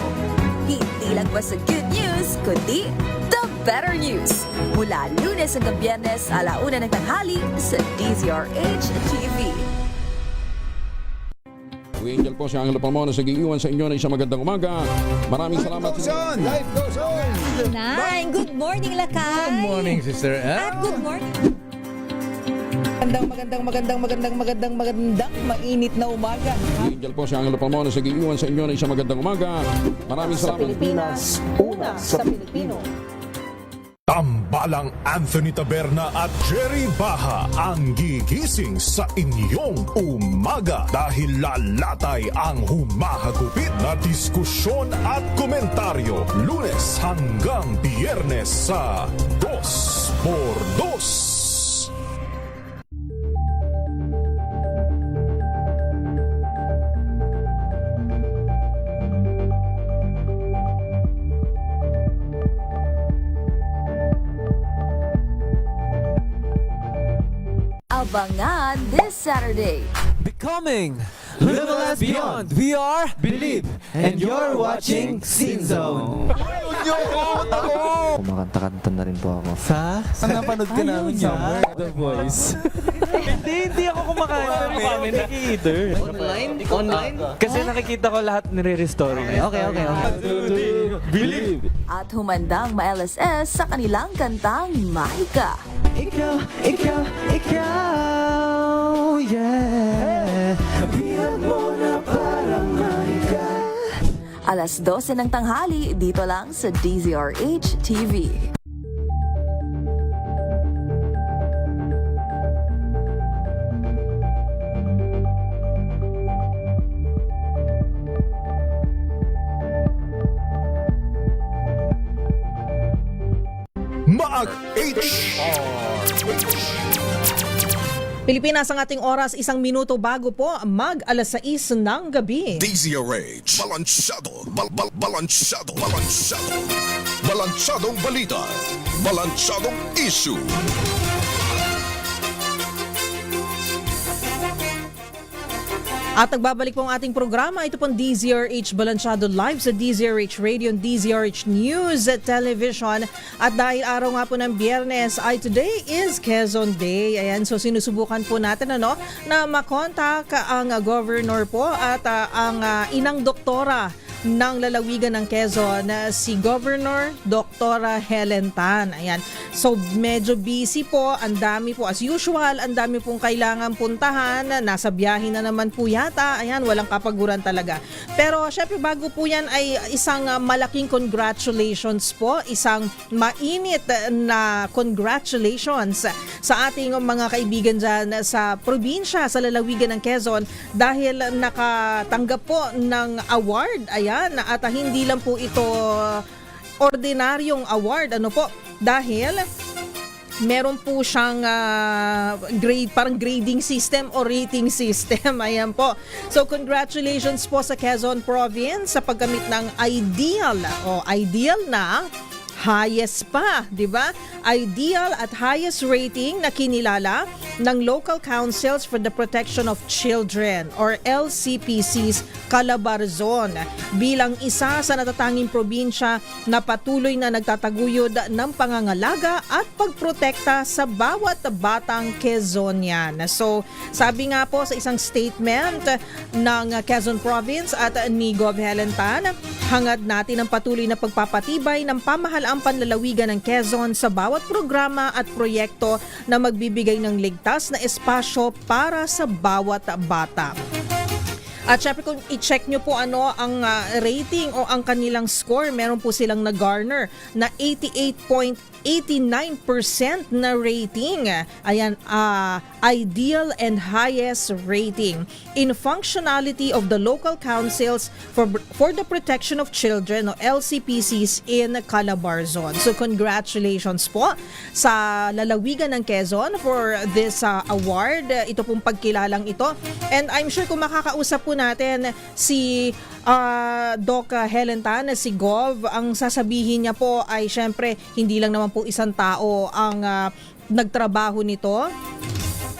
S2: Hindi lang ba sa good news, kundi the better news. Mula Lunes hanggang Biyernes, 1:00 ng tanghali sa DZRH TV.
S4: Angel po si Angelo Palmona sa giiwan sa inyo na isang magandang umaga. Maraming salamat.
S13: Life goes on!
S3: Good morning, Lakay!
S12: Good morning, sister.
S3: At good morning.
S9: Magandang mainit na umaga.
S4: Angel po si Angelo Palmona sa giiwan sa inyo na isang magandang umaga. Maraming salamat.
S9: Sa Pilipinas, una sa Pilipino.
S8: Tambalang Anthony Taberna at Jerry Baha ang gigising sa inyong umaga dahil lalatay ang humahagupit na diskusyon at komentaryo Lunes hanggang Biyernes sa 2x2.
S2: Abangan this Saturday.
S11: Becoming Little as Beyond. We are Believe. And you're watching Scene Zone.
S31: Kumakanta-kanta na rin po ako.
S11: Saan napanood ka namin somewhere? The Voice. Hindi ako kumakain. Pero kami nakikita. Online? Kasi nakikita ko lahat nire-restore.
S31: Okay.
S11: Believe.
S2: At humandang ma-LSS sa kanilang kantang Mahika.
S11: Ikaw, yeah. Bihag mo na parang mahika.
S2: Alas 12 ng tanghali, dito lang sa DZRH TV.
S8: Mag
S9: Pilipinas ang ating oras, 1 minuto bago po mag 6:00 ng gabi.
S33: DZRH Balansyado. Balansyado. Balansyadong balita. Balansyadong issue.
S9: At nagbabalik po ang ating programa. Ito pong DZRH Balansyado Live sa DZRH Radio and DZRH News Television. At dahil araw nga po ng Biyernes ay today is Quezon Day. Ayan, so sinusubukan po natin na makontak ang governor po at ang inang doktora ng lalawigan ng Quezon, si Governor Dr. Helen Tan. Ayan. So medyo busy po, ang dami po as usual, ang dami pong kailangan puntahan, nasa biyahe na naman po yata. Ayan, walang kapaguran talaga. Pero syempre bago po yan ay isang malaking congratulations po, isang mainit na congratulations sa ating mga kaibigan dyan sa probinsya, sa lalawigan ng Quezon dahil nakatanggap po ng award. Ayan, at hindi lang po ito ordinaryong award, dahil meron po siyang grade, parang grading system o rating system. Ayan po. So congratulations po sa Quezon Province sa paggamit ng ideal na highest pa, di ba? Ideal at highest rating na kinilala ng Local Councils for the Protection of Children or LCPC's Calabarzon bilang isa sa natatanging probinsya na patuloy na nagtataguyod ng pangangalaga at pagprotekta sa bawat batang Quezonian. So, sabi nga po sa isang statement ng Quezon Province at ni Gov. Helen Tan, hangad natin ang patuloy na pagpapatibay ng pamahalaang panlalawigan ng Quezon sa bawat programa at proyekto na magbibigay ng ligtas na espasyo para sa bawat bata. At syempre kung i-check nyo po ang rating o ang kanilang score, meron po silang na-garner na 88.89% na rating. Ayan, ideal and highest rating in functionality of the local councils for the protection of children o LCPCs in Calabarzon. So congratulations po sa lalawigan ng Quezon for this award. Ito pong pagkilalang ito. And I'm sure kung makakausap po natin si Doc Helen Tan, si Gov, ang sasabihin niya po ay syempre hindi lang naman po isang tao ang nagtrabaho nito.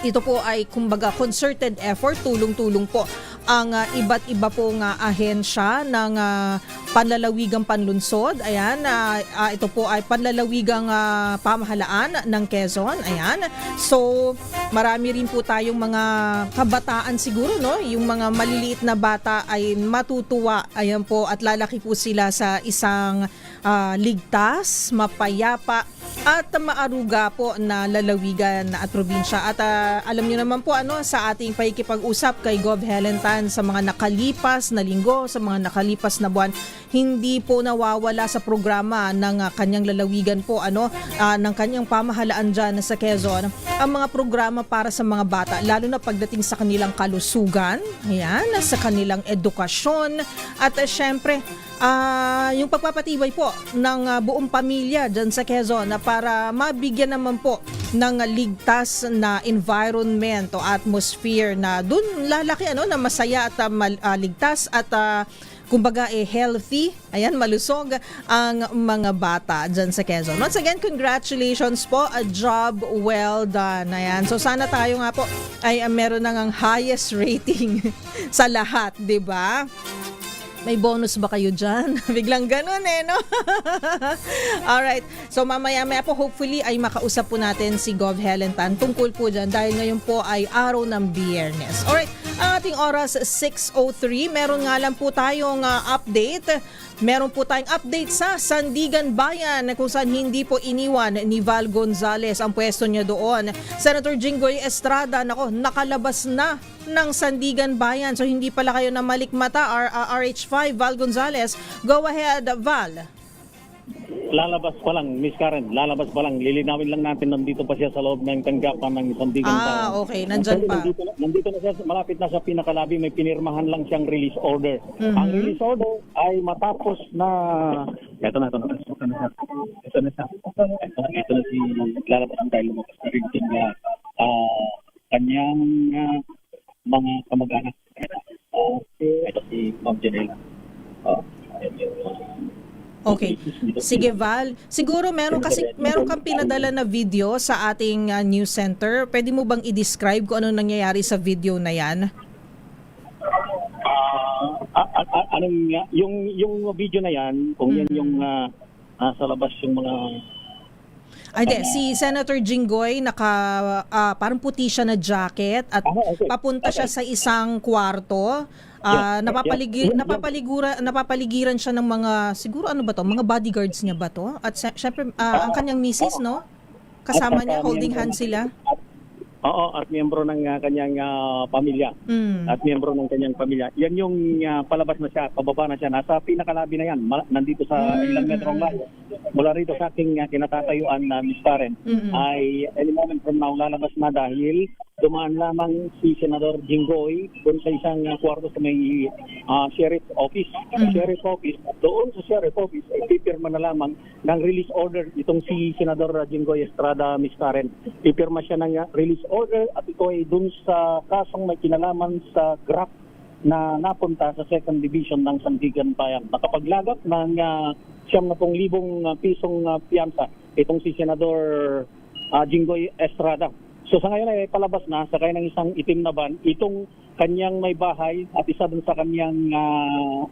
S9: Ito po ay kumbaga concerted effort, tulong-tulong po ang iba't iba pong ahensya ng panlalawigang panlunsod. Ayan, ito po ay panlalawigang pamahalaan ng Quezon. Ayan. So, marami rin po tayong mga kabataan siguro, yung mga maliliit na bata ay matutuwa. Ayan po, at lalaki po sila sa isang ligtas, mapayapa, at maaruga po na lalawigan at probinsya. At alam niyo naman po sa ating pakikipag-usap kay Gov. Helen Tan sa mga nakalipas na linggo, sa mga nakalipas na buwan, hindi po nawawala sa programa ng kanyang lalawigan po ng kanyang pamahalaan dyan sa Quezon ang mga programa para sa mga bata, lalo na pagdating sa kanilang kalusugan, ayan, sa kanilang edukasyon at syempre yung pagpapatibay po ng buong pamilya dyan sa Quezon na para mabigyan naman po ng ligtas na environment o atmosphere na dun lalaki na masaya at ligtas at kumbaga healthy, ayan, malusog ang mga bata dyan sa Quezon. Once again, congratulations po, a job well done. Ayan, so sana tayo nga po ay meron nang highest rating sa lahat, di ba? May bonus ba kayo dyan? Biglang ganun no? Alright. So mamaya-maya po hopefully ay makausap po natin si Gov. Helen Tan tungkol po dyan dahil ngayon po ay araw ng Biyernes. Alright. Ang ating oras 6:03. Meron nga lang po tayong update. Meron po tayong update sa Sandigan Bayan kung saan hindi po iniwan ni Val Gonzales ang pwesto niya doon. Senator Jinggoy Estrada, nakalabas na ng Sandigan Bayan. So hindi pala kayo na malikmata, RH5, Val Gonzales. Go ahead, Val.
S1: lalabas pa lang, Miss Karen, lalabas pa lang. Lilinawin lang natin, nandito pa siya sa loob ng tanggapan ng Sandigan Bayan.
S9: Okay, nandyan pa.
S1: Nandito na siya, malapit na sa pinakalabi, may pinirmahan lang siyang release order. Ang release order ay matapos na... Ito na siya. Ito na si lalabas ang tayo lumabas na rin niya kanyang mga kamag-anak. Ito si Ma'am Janela.
S9: Okay. Sige, Val. Siguro meron kang pinadala na video sa ating news center. Pwede mo bang i-describe kung ano nangyayari sa video na yan?
S1: Yung video na yan, kung yan yung sa labas yung mga...
S9: Si Senator Jinggoy parang puti siya na jacket at papunta siya sa isang kwarto. Napapaligiran siya ng mga, siguro ano ba to, mga bodyguards niya ba to? At syempre ang kanyang misis, no? Kasama niya, holding hands sila.
S1: Oo, at miyembro ng kanyang pamilya. At miyembro ng kanyang pamilya. Yan yung palabas na siya, pababa na siya. Nasa pinakalabi na yan. Nandito sa ilang metrong layo. Mula rito sa aking kinatatayuan na Miss Karen, ay any moment from now lalabas na dahil dumaan lamang si Senador Jinggoy doon sa isang kwarto sa may sheriff office. Sheriff office. Doon sa sheriff office, ay pipirma na lamang ng release order itong si Senador Jinggoy Estrada, Miss Karen. Pipirma siya ng release order at ito ay doon sa kasong may kinalaman sa graft na napunta sa 2nd Division ng Sandigan Bayan. Nakapaglagak ng 70,000 pisong piyansa itong si Senador Jinggoy Estrada. So sa ngayon ay palabas na, sakay ng isang itim na van, itong kanyang may bahay at isa dun sa kanyang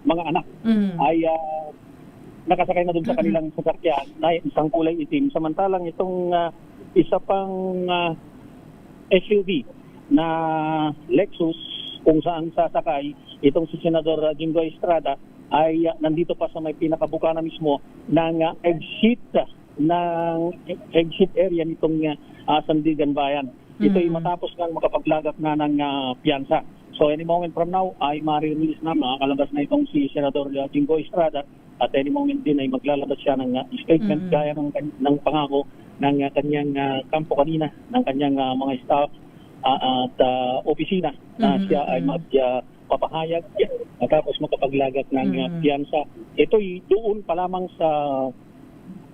S1: mga anak ay nakasakay na dun sa kanilang sasakyan na isang kulay itim. Samantalang itong isa pang SUV na Lexus kung saan sasakay itong si Senador Jinggoy Estrada ay nandito pa sa may pinakabuka na mismo ng exit area nitong Sandigan Bayan. Ito ay matapos nang makapaglagak na ng piyansa. So any moment from now ay ma-release na, makakalabas na itong si Senador Jinggoy Estrada at any moment din ay maglalabas siya ng statement gaya ng pangako ng kanyang kampo kanina, ng kanyang mga staff at opisina na siya ay magpapahayag at tapos makapaglagak ng piyansa. Ito'y doon pa lamang sa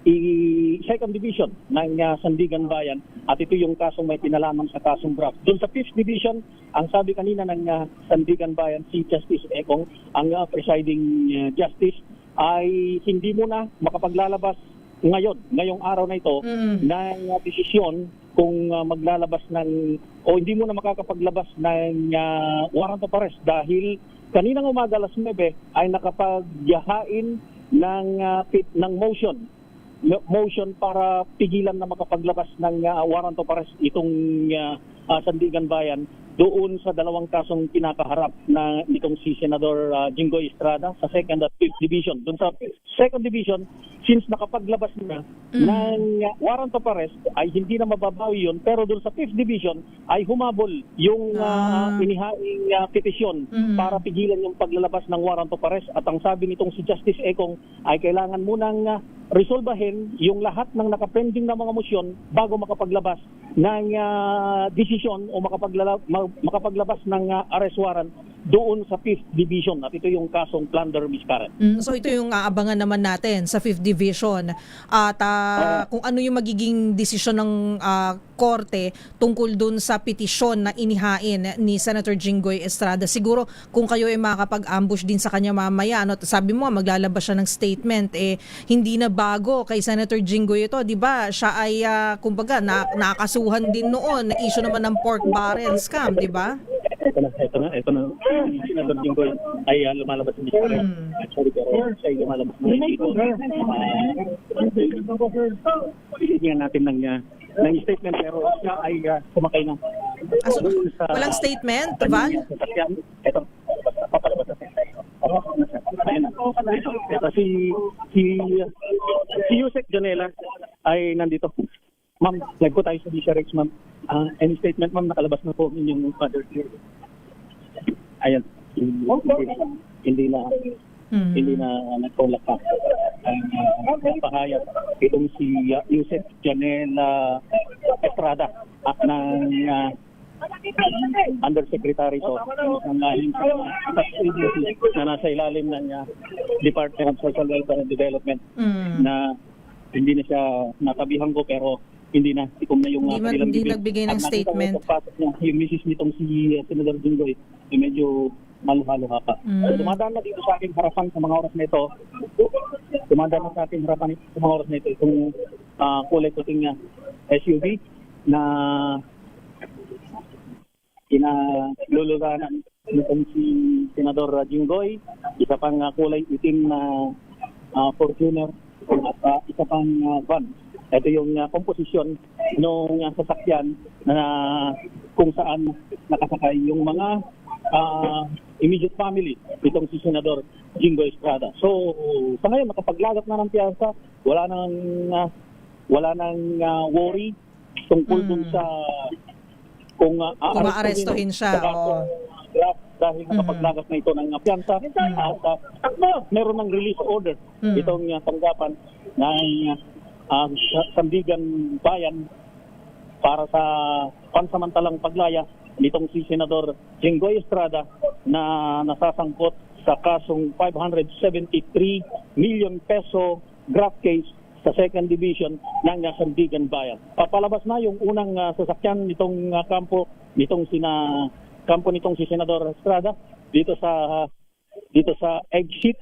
S1: 2nd Division ng Sandigan Bayan at ito yung kasong may pinalaman sa kasong graft. Doon sa 5th Division, ang sabi kanina ng Sandigan Bayan, si Justice Ekong, ang presiding justice, ay hindi muna makapaglalabas ngayong araw na ito ng desisyon kung maglalabas ng o hindi muna makakapaglabas ng warrant of arrest dahil kaninang umaga alas 9 ay nakapagyahain ng motion para pigilan na makapaglabas ng warrant of arrest itong Sandigan Bayan doon sa dalawang kasong pinakaharap na itong si Senador Jinggoy Estrada sa 2nd at 5th Division. Doon sa 2nd Division, since nakapaglabas na ng warrant of arrest ay hindi na mababawi yun, pero doon sa 5th Division ay humabol yung inihaing petisyon para pigilan yung paglalabas ng warrant of arrest at ang sabi nitong si Justice Ekong ay kailangan munang resolbahin yung lahat ng nakapending na mga motion bago makapaglabas ng desisyon o makapaglabas ng arrest warrant doon sa 5th Division at ito yung kasong plunder, Miss Karen.
S9: So ito yung aabangan naman natin sa 5th Division at kung ano yung magiging desisyon ng korte tungkol doon sa petisyon na inihain ni Senator Jinggoy Estrada. Siguro kung kayo ay makakapag-ambush din sa kanya mamaya, sabi mo maglalabas siya ng statement, hindi na bago kay Senator Jinggoy ito, di ba? Siya ay kumbaga nakakasuhan din noon na issue naman ng pork barrel scam, di ba?
S1: Ito na. Senator Jinggoy ay lumalabas ng Israel. Sorry, pero siya ay lumalabas ng Hindi natin ng statement, pero siya ay kumakay na.
S9: Walang statement, Val?
S1: Ito, papalabas na siya. Ito, si Yusek Janela ay nandito. Ma'am, live po tayo sa DCRX, ma'am. Any statement, ma'am, nakalabas na po inyong father here. Ayan. Hindi na hindi na nag-collect up. Ang pahayag itong si Yusef Janel Estrada ng Undersecretary to ng agency na nasa ilalim ng Department of Social Welfare and Development na hindi na siya natabihan ko pero hindi na ikom na yung
S9: hindi nagbigay ng statement.
S1: Yung misis nitong si Senador Jinggoy medyo maluha-luha pa. So, dumadaan na dito sa aking harapan sa mga oras na ito. Itong kulay puting SUV na kinaluluranan nitong si Senador Jinggoy, isa pang kulay itim na Fortuner at isa pang van. Ito yung komposisyon ng sasakyan na kung saan nakasakay yung mga immediate family itong si Senador Jinggoy Estrada. So, sa ngayon, nakapaglagat na ng piyansa, wala nang worry tungkol dun sa kung
S9: aarestuhin siya.
S1: Dahil nakapaglagat na ito ng piyansa at meron ng release order itong tanggapan ng Sandigan Bayan para sa pansamantalang paglaya nitong si Senador Jinggoy Estrada na nasasangkot sa kasong 573 million peso graft case sa second division ng Sandigan Bayan. Papalabas na yung unang sasakyan nitong kampo nitong si Senador Estrada dito sa exit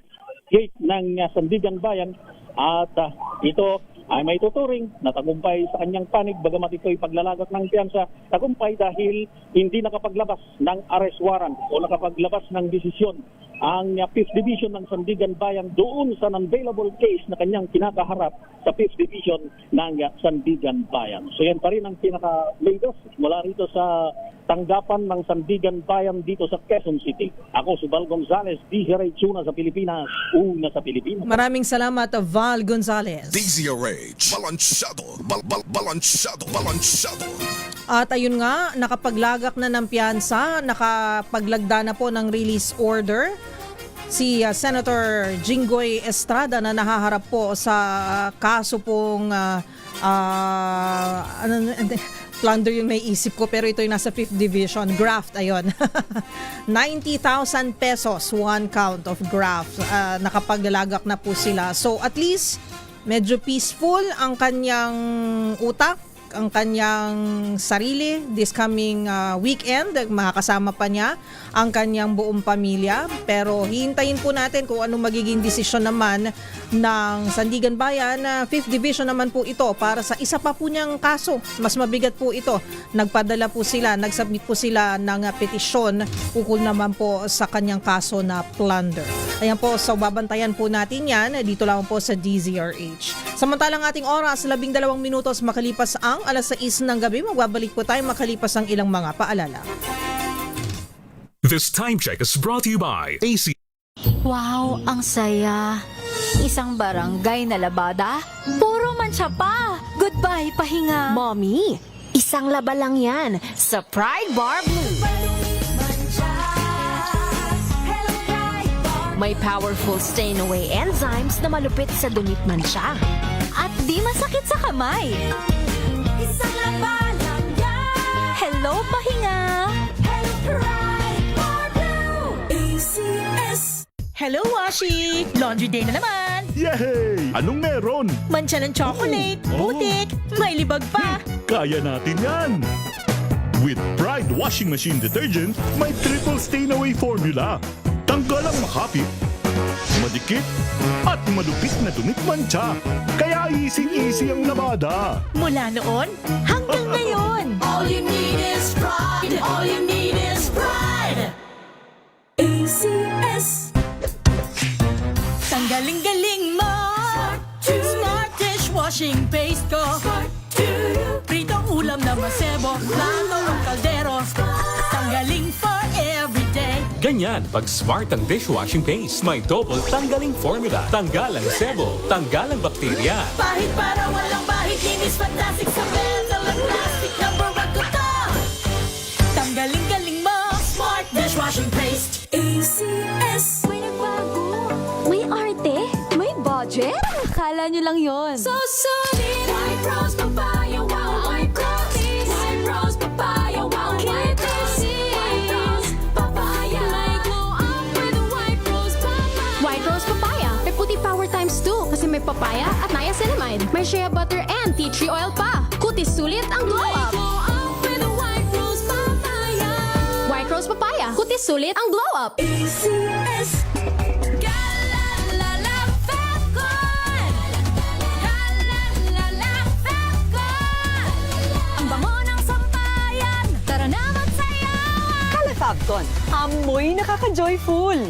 S1: gate ng Sandigan Bayan at ito ay may tuturing na tagumpay sa kanyang panig bagamat ito'y paglalagat ng piyansa. Tagumpay dahil hindi nakapaglabas ng arrest warrant o nakapaglabas ng desisyon ang 5th Division ng Sandigan Bayan doon sa non-bailable case na kanyang kinakaharap sa 5th Division ng Sandigan Bayan. So yan pa rin ang pinaka-latest mula rito sa tanggapan ng Sandigan Bayan dito sa Quezon City. Ako si Val Gonzales, DZRH una sa Pilipinas, una sa Pilipinas.
S9: Maraming salamat, Val Gonzales.
S33: DZRH, balansyado.
S9: At ayun nga, nakapaglagak na ng piyansa, nakapaglagda na po ng release order si Senator Jinggoy Estrada na nahaharap po sa kaso pong plunder yung may isip ko pero ito yung nasa 5th Division, graft, ayun. 90,000 pesos, one count of graft. Nakapaglagak na po sila. So at least medyo peaceful ang kanyang utak, ang kanyang sarili this coming weekend. Makakasama pa niya ang kanyang buong pamilya. Pero hihintayin po natin kung anong magiging desisyon naman ng Sandigan Bayan. 5th Division naman po ito para sa isa pa po niyang kaso. Mas mabigat po ito. Nagsubmit po sila ng petisyon ukol naman po sa kanyang kaso na plunder. Ayan po, so babantayan po natin yan dito lang po sa DZRH. Samantalang ating oras, 12 minutos makalipas ang alas 6 ng gabi. Magbabalik po tayo makalipas ang ilang mga paalala.
S8: This time check is brought to you by AC.
S2: Wow, ang saya. Isang barangay na labada, puro mancha pa. Goodbye, pahinga.
S5: Mommy, isang laba lang yan sa Pride Bar Blue. May powerful stain-away enzymes na malupit sa dunit mancha.
S2: At di masakit sa kamay. Isang laba lang yan. Hello, pahinga. Hello, Pride Bar Blue. ACS.
S6: Hello, Washi! Laundry day na naman!
S8: Yay! Anong meron?
S6: Mancha ng chocolate, putik, may libag pa!
S8: Kaya natin yan! With Pride Washing Machine Detergent, may triple stain-away formula. Tanggalang makapit, madikit, at malupit na dunit mancha. Kaya easy-easy ang labada.
S6: Mula noon hanggang ngayon.
S2: All you need is pride. All you need is pride. ACS.
S6: Tanggaling-galing mo. Smart dishwashing paste ko. Pritong ulam na masebo, plato o kaldero. Tanggaling for everyday.
S10: Ganyan pag smart ang dishwashing paste. May double tanggaling formula. Tanggal ang sebo, tanggal ang bakterya.
S2: Bahid para walang bahid, linis fantastic sa metal at plastic. Number 1 ko to.
S6: Tanggaling-galing mo.
S2: Smart dishwashing paste. ACS. May nagbago. May arte? May budget? Akala nyo lang yon. So solid! White Rose Papaya, wow! White Rose! White Rose Papaya, wow! White Rose! White Rose Papaya! May glow up with White Rose Papaya!
S7: White Rose Papaya. May puti power times 2 kasi may papaya at niacinamide. May shea butter and tea tree oil pa. Kutis sulit ang glow up.
S2: Glow up with White Rose Papaya!
S7: White Rose Papaya. Kutis sulit ang glow up.
S2: ACS Galalala Falcon Galalala Falcon Ang bango ng sampayan Tara na magsayawan
S6: Calafabcon, amoy nakaka-joyful.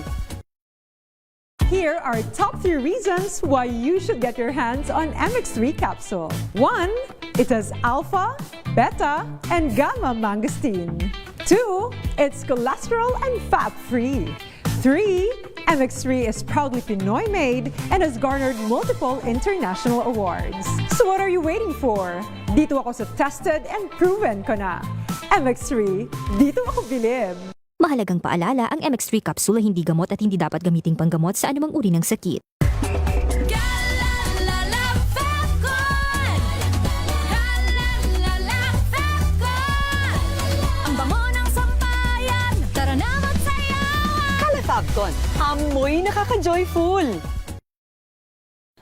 S6: Here are top 3 reasons why you should get your hands on MX3 capsule. 1. It has alpha, beta, and gamma mangosteen. 2. It's cholesterol and fat-free. 3. MX3 is proudly Pinoy made and has garnered multiple international awards. So what are you waiting for? Dito ako sa tested and proven ko na. MX3, dito ako bilib.
S14: Mahalagang paalala, ang MX3 capsule ay hindi gamot at hindi dapat gamiting panggamot sa anumang uri ng sakit.
S2: Galalala Falcon Galalala Falcon Ang bango ng sampayan Tara na magsayawan
S6: Calafabcon, amoy nakaka-joyful.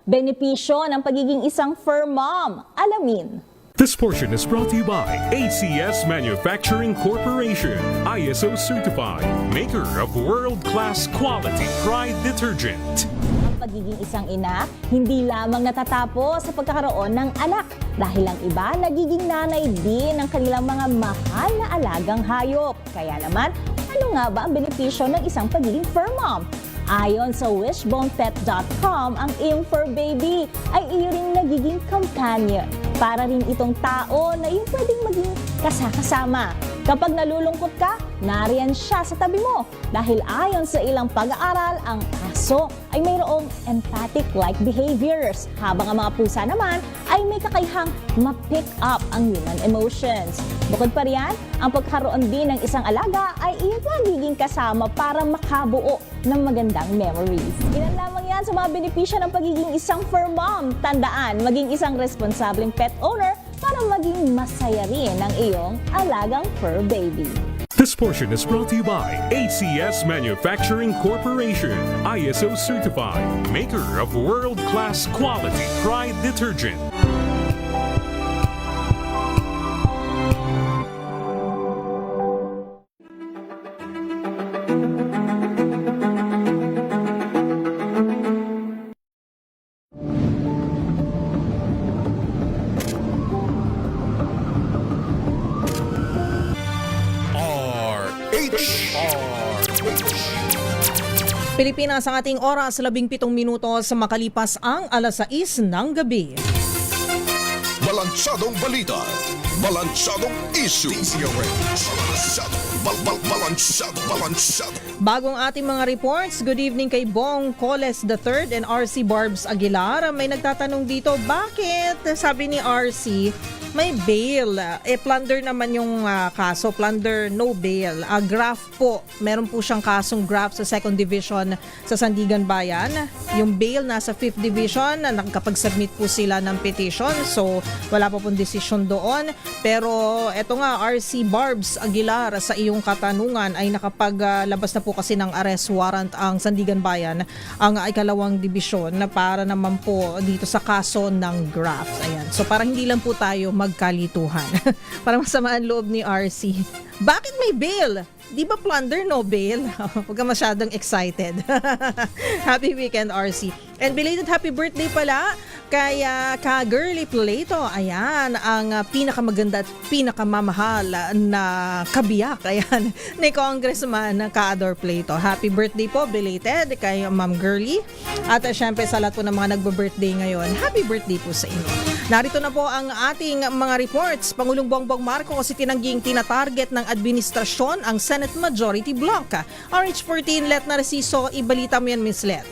S3: Benepisyo ng pagiging isang fur mom. Alamin.
S10: This portion is brought to you by ACS Manufacturing Corporation, ISO certified, maker of world-class quality Pride detergent.
S3: Ang pagiging isang ina, hindi lamang natatapos sa pagkakaroon ng anak. Dahil ang iba, nagiging nanay din ng kanilang mga mahal na alagang hayop. Kaya naman, ano nga ba ang benepisyo ng isang pagiging fur mom? Ayon sa wishbonepet.com, ang iyong fur baby ay iyo ring nagiging companion. Para rin itong tao na yung pwedeng maging kasakasama. Kapag nalulungkot ka, nariyan siya sa tabi mo. Dahil ayon sa ilang pag-aaral, ang aso ay mayroong empathic-like behaviors. Habang ang mga pusa naman ay may kakayahang ma-pick up ang human emotions. Bukod pa riyan, ang pagkaroon din ng isang alaga ay iyong nagiging kasama para makabuo ng magandang memories. Ilan lamang yan sa mga benepisyo ng pagiging isang fur mom. Tandaan, maging isang responsableng pet owner para maging masaya rin ang iyong alagang fur baby.
S10: This portion is brought to you by ACS Manufacturing Corporation, ISO certified, maker of world-class quality Pride detergent.
S9: Pilipinas ang ating oras, 17 minutos makalipas ang 6:00 ng gabi.
S33: Balansadong balita. Balansadong issue. Balansado.
S9: Bagong ating mga reports, good evening kay Bong Coles III and RC Barbs Aguilar. May nagtatanong dito, bakit sabi ni RC, may bail? Plunder naman yung kaso, plunder no bail. Graft po, meron po siyang kasong graft sa 2nd Division sa Sandigan Bayan. Yung bail nasa 5th Division, nakapag-submit po sila ng petition, so wala pa pong desisyon doon. Pero eto nga, RC Barbs Aguilar, sa iyong katanungan ay nakapaglabas na po kasi ng arrest warrant ang Sandigan Bayan, ang ikalawang dibisyon, na para naman po dito sa kaso ng graft. Ayan. So para hindi lang po tayo magkalituhan. Para masama ang loob ni RC. Bakit may bail? Di ba plunder no bail? Huwag ka masyadong excited. Happy weekend, RC. And belated happy birthday pala kay ka-Girly Plato. Ayan, ang pinakamaganda at pinakamamahal na kabiyak. Ayan, ni Congressman Ka-Ador Plato. Happy birthday po, belated kay Ma'am Girly. At syempre sa lahat po ng mga nagbe-birthday ngayon, happy birthday po sa inyo. Narito na po ang ating mga reports. Pangulong Bongbong Marcos tinangging tinatarget ng administrasyon ang Senate Majority Bloc. RH14, Let Narciso, ibalita mo yan, Miss Let.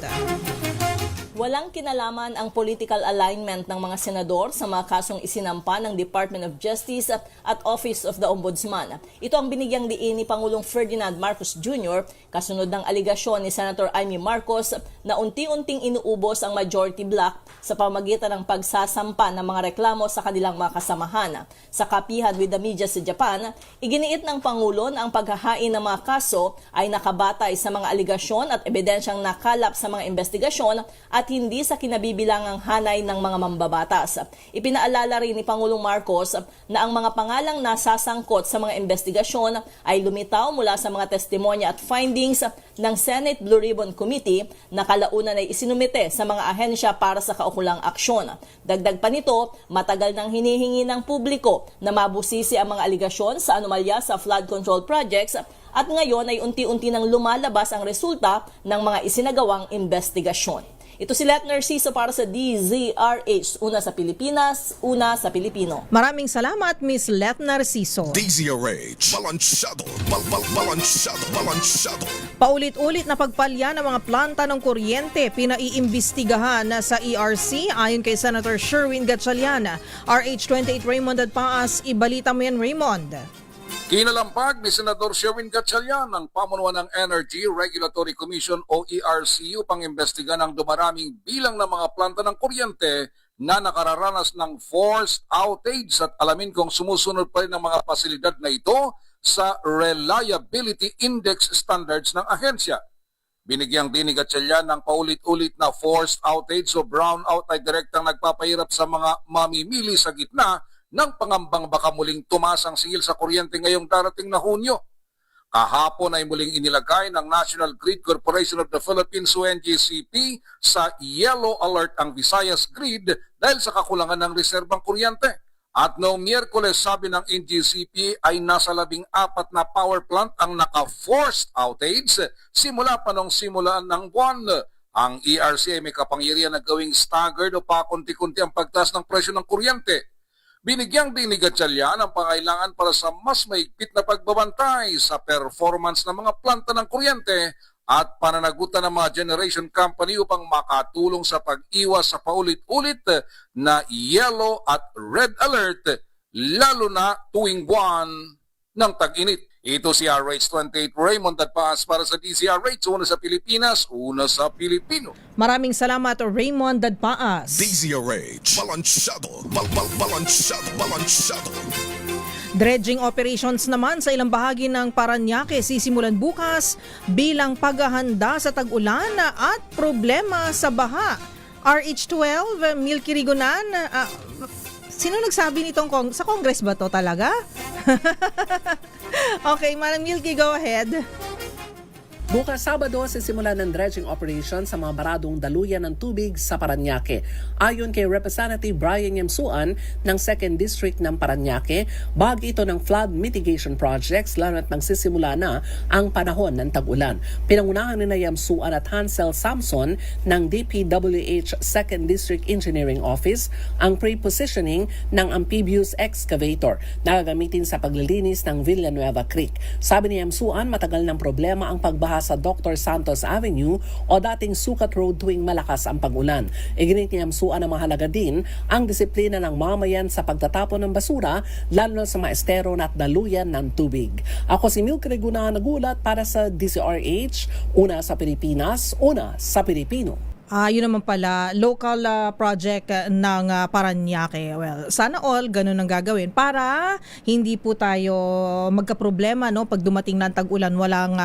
S15: Walang kinalaman ang political alignment ng mga senador sa mga kasong isinampa ng Department of Justice at Office of the Ombudsman. Ito ang binigyang diin ni Pangulong Ferdinand Marcos Jr. kasunod ng aligasyon ni Senator Amy Marcos na unti-unting inuubos ang majority bloc sa pamagitan ng pagsasampa ng mga reklamo sa kanilang mga kasamahan. Sa kapihan with the media sa Japan, iginiit ng Pangulo na ang paghahain ng mga kaso ay nakabatay sa mga aligasyon at ebidensyang nakalap sa mga investigasyon at hindi sa kinabibilangang hanay ng mga mambabatas. Ipinaalala rin ni Pangulong Marcos na ang mga pangalang nasasangkot sa mga investigasyon ay lumitaw mula sa mga testimonya at findings ng Senate Blue Ribbon Committee na kalaunan ay isinumite sa mga ahensya para sa kaukulang aksyon. Dagdag pa nito, matagal nang hinihingi ng publiko na mabusisi ang mga aligasyon sa anomalya sa flood control projects at ngayon ay unti-unti nang lumalabas ang resulta ng mga isinagawang investigasyon. Ito si Let Narciso para sa DZRH, una sa Pilipinas, una sa Pilipino.
S9: Maraming salamat, Miss Let Narciso.
S33: DZRH, balansyado, balansyado.
S9: Paulit-ulit na pagpalya ng mga planta ng kuryente pinaiimbestigahan sa ERC ayon kay Senator Sherwin Gatchalian. RH 28 Raymond at Paas, ibalita mo yan, Raymond.
S16: Kinalampag ni Senador Sherwin Gatchalian ng pamunuan ng Energy Regulatory Commission o ERC upang imbestigan ang dumaraming bilang ng mga planta ng kuryente na nakararanas ng forced outage at alamin kung sumusunod pa rin ang mga pasilidad na ito sa Reliability Index Standards ng ahensya. Binigyang din ni Gatchalian ng paulit-ulit na forced outage o brownout ay direktang nagpapahirap sa mga mamimili sa gitna ng pangambang baka muling tumaas ang singil sa kuryente ngayong darating na Hunyo. Kahapon ay muling inilagay ng National Grid Corporation of the Philippines o NGCP sa yellow alert ang Visayas Grid dahil sa kakulangan ng reserbang kuryente. At noong Miyerkules, sabi ng NGCP ay nasa 14 na power plant ang naka-forced outage simula pa nung simulaan ng buwan. Ang ERC ay may kapangyarihan na gawing staggered o pakunti-kunti ang pagtaas ng presyo ng kuryente. Binigyang din ni Gatchalian ang pangailangan para sa mas mahigpit na pagbabantay sa performance ng mga planta ng kuryente at pananagutan ng mga generation company upang makatulong sa pag-iwas sa paulit-ulit na yellow at red alert, lalo na tuwing buwan ng tag-init. Ito si RH28 Raymond at Paas para sa DZRH, una sa Pilipinas, una sa Pilipino.
S9: Maraming salamat, Raymond Dadpaas.
S33: DZRH, balansyado.
S9: Dredging operations naman sa ilang bahagi ng Parañaque sisimulan bukas bilang paghahanda sa tag-ulan at problema sa baha. RH12, Milky Rigonan, sino nagsabi nitong sa Congress ba to talaga? Okay, Manang Milky, go ahead.
S17: Bukas Sabado, sisimula ng dredging operation sa mga baradong daluyan ng tubig sa Parañaque. Ayon kay Representative Brian Yamsuan ng 2nd District ng Parañaque, bahagi ito ng flood mitigation projects lalo at magsisimula na ang panahon ng tag-ulan. Pinangunahan ni Yamsuan at Hansel Samson ng DPWH 2nd District Engineering Office ang pre-positioning ng amphibious excavator na gagamitin sa paglilinis ng Villanueva Creek. Sabi ni Yamsuan, matagal ng problema ang pagbaha sa Dr. Santos Avenue o dating Sukat Road tuwing malakas ang pag-ulan. Iginit ni Yamsuan na mahalaga din ang disiplina ng mamayan sa pagtatapon ng basura lalo sa mga estero at daluyan ng tubig. Ako si Milky Rigonan, nagulat para sa DZRH, una sa Pilipinas, una sa Pilipino.
S9: Yun naman pala, local project ng Parañaque. Well, sana all ganun ang gagawin para hindi po tayo magkaproblema no pag dumating ng tag-ulan, walang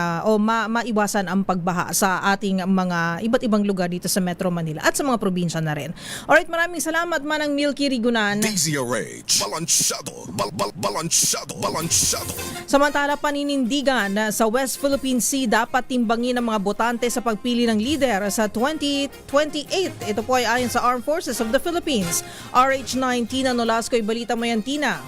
S9: maiwasan ang pagbaha sa ating mga iba't ibang lugar dito sa Metro Manila at sa mga probinsya na rin. Alright, maraming salamat Manang Milky Rigonan.
S33: DZRH, balansyado.
S9: Samantala, paninindigan sa West Philippine Sea dapat timbangin ng mga botante sa pagpili ng leader sa 2028. Ito po ay ayon sa Armed Forces of the Philippines. RH9, Tina Nolasco, ibalita mo yan, Tina.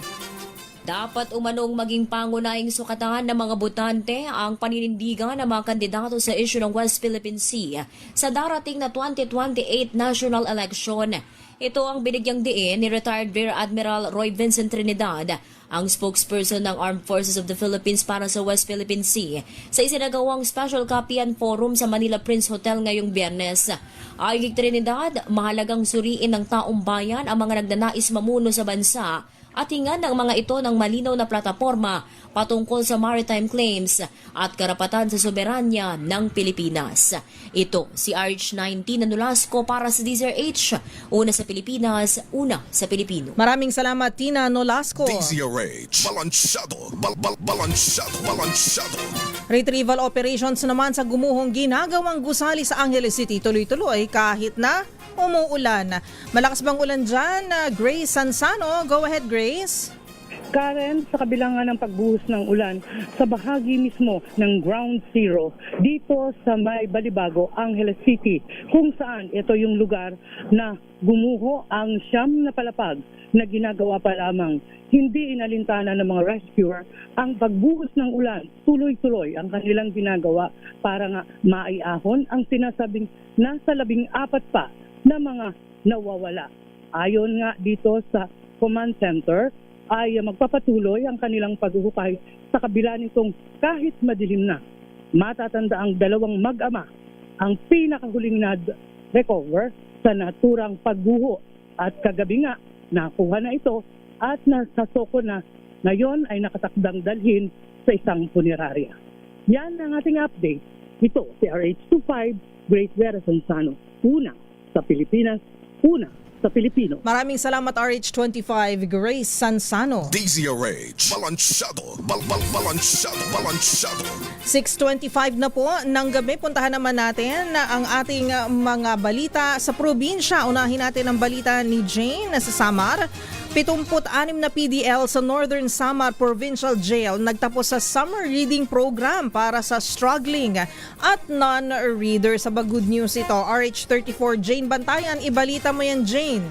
S18: Dapat umanong maging pangunahing sukatan ng mga botante ang paninindigan ng mga kandidato sa issue ng West Philippine Sea sa darating na 2028 national election. Ito ang binigyang diin ni retired Rear Admiral Roy Vincent Trinidad, ang spokesperson ng Armed Forces of the Philippines para sa West Philippine Sea, sa isinagawang Special Capian Forum sa Manila Prince Hotel ngayong Biyernes. Ayon kay Trinidad, mahalagang suriin ng taong bayan ang mga nagnanais mamuno sa bansa at hingan ng mga ito ng malinaw na plataporma patungkol sa maritime claims at karapatan sa soberanya ng Pilipinas. Ito si RH19 Nolasco para sa DZRH, una sa Pilipinas, una sa Pilipino.
S9: Maraming salamat, Tina Nolasco.
S33: DZRH, balansyado.
S9: Retrieval operations naman sa gumuhong ginagawang gusali sa Angeles City tuloy-tuloy kahit na umuulan. Malakas bang ulan dyan? Grace Sansano, go ahead Grace.
S19: Karen, sa kabila nga ng pagbuhos ng ulan sa bahagi mismo ng Ground Zero dito sa may Balibago, Angeles City, kung saan ito yung lugar na gumuho ang 9 na palapag na ginagawa pa lamang. Hindi inalintana ng mga rescuer ang pagbuhos ng ulan. Tuloy-tuloy ang kanilang ginagawa para nga maiahon ang sinasabing nasa 14 pa na mga nawawala. Ayon nga dito sa command center, ay magpapatuloy ang kanilang paghuhukay sa kabila nitong kahit madilim na. Matatanda ang dalawang mag-ama ang pinakahuling na-recover sa naturang pagguho at kagabi nga nakuha na ito at nasasoko na ngayon ay nakatakdang dalhin sa isang punerarya. Yan ang ating update. Ito si RH25, Great Vera Sansano, una sa Pilipinas, una sa Pilipino.
S9: Maraming salamat RH25, Grace Sansano.
S33: DZRH, balansyado.
S9: 6:25 na po ng gabi. Puntahan naman natin ang ating mga balita sa probinsya. Unahin natin ang balita ni Jane sa Samar. 76 na PDL sa Northern Samar Provincial Jail nagtapos sa summer reading program para sa struggling at non-reader. Sa good news ito, RH34 Jane Bantayan, ibalita mo yan Jane.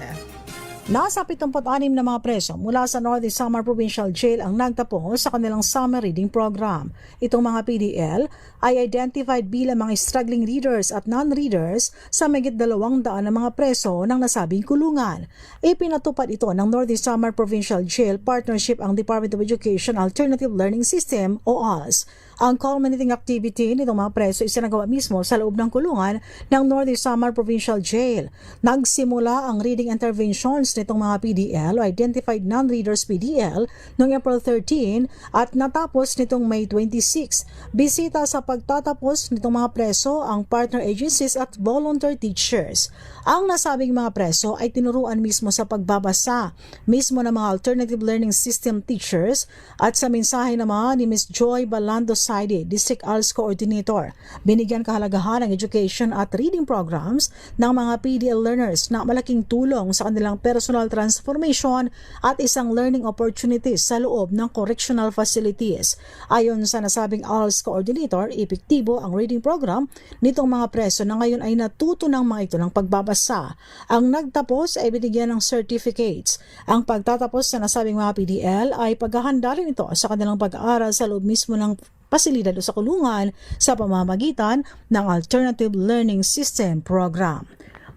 S20: Nasa 76 na mga preso mula sa Northern Samar Provincial Jail ang nagtapos sa kanilang summer reading program. Itong mga PDL ay identified bilang mga struggling readers at non-readers sa mahigit 200 na mga preso ng nasabing kulungan. Ipinatupad ito ng Northern Samar Provincial Jail partnership ang Department of Education Alternative Learning System o ALS. Ang culminating activity nitong mga preso isinagawa mismo sa loob ng kulungan ng Northern Samar Provincial Jail. Nagsimula ang reading interventions nitong mga PDL o Identified Non-Readers PDL noong April 13 at natapos nitong May 26. Bisita sa pagtatapos nitong mga preso ang partner agencies at volunteer teachers. Ang nasabing mga preso ay tinuruan mismo sa pagbabasa, mismo ng mga Alternative Learning System teachers at sa mensahe naman ni Ms. Joy Balando Saide, District ALS Coordinator. Binigyan kahalagahan ng education at reading programs ng mga PDL learners na malaking tulong sa kanilang personal transformation at isang learning opportunities sa loob ng correctional facilities. Ayon sa nasabing ALS Coordinator, epektibo ang reading program nitong mga preso na ngayon ay natuto ng mga ito ng pagbabasa. Ang nagtapos ay binigyan ng certificates. Ang pagtatapos sa nasabing mga PDL ay paghahanda rin ito sa kanilang pag-aaral sa loob mismo ng pasilidad o sa kulungan sa pamamagitan ng Alternative Learning System Program.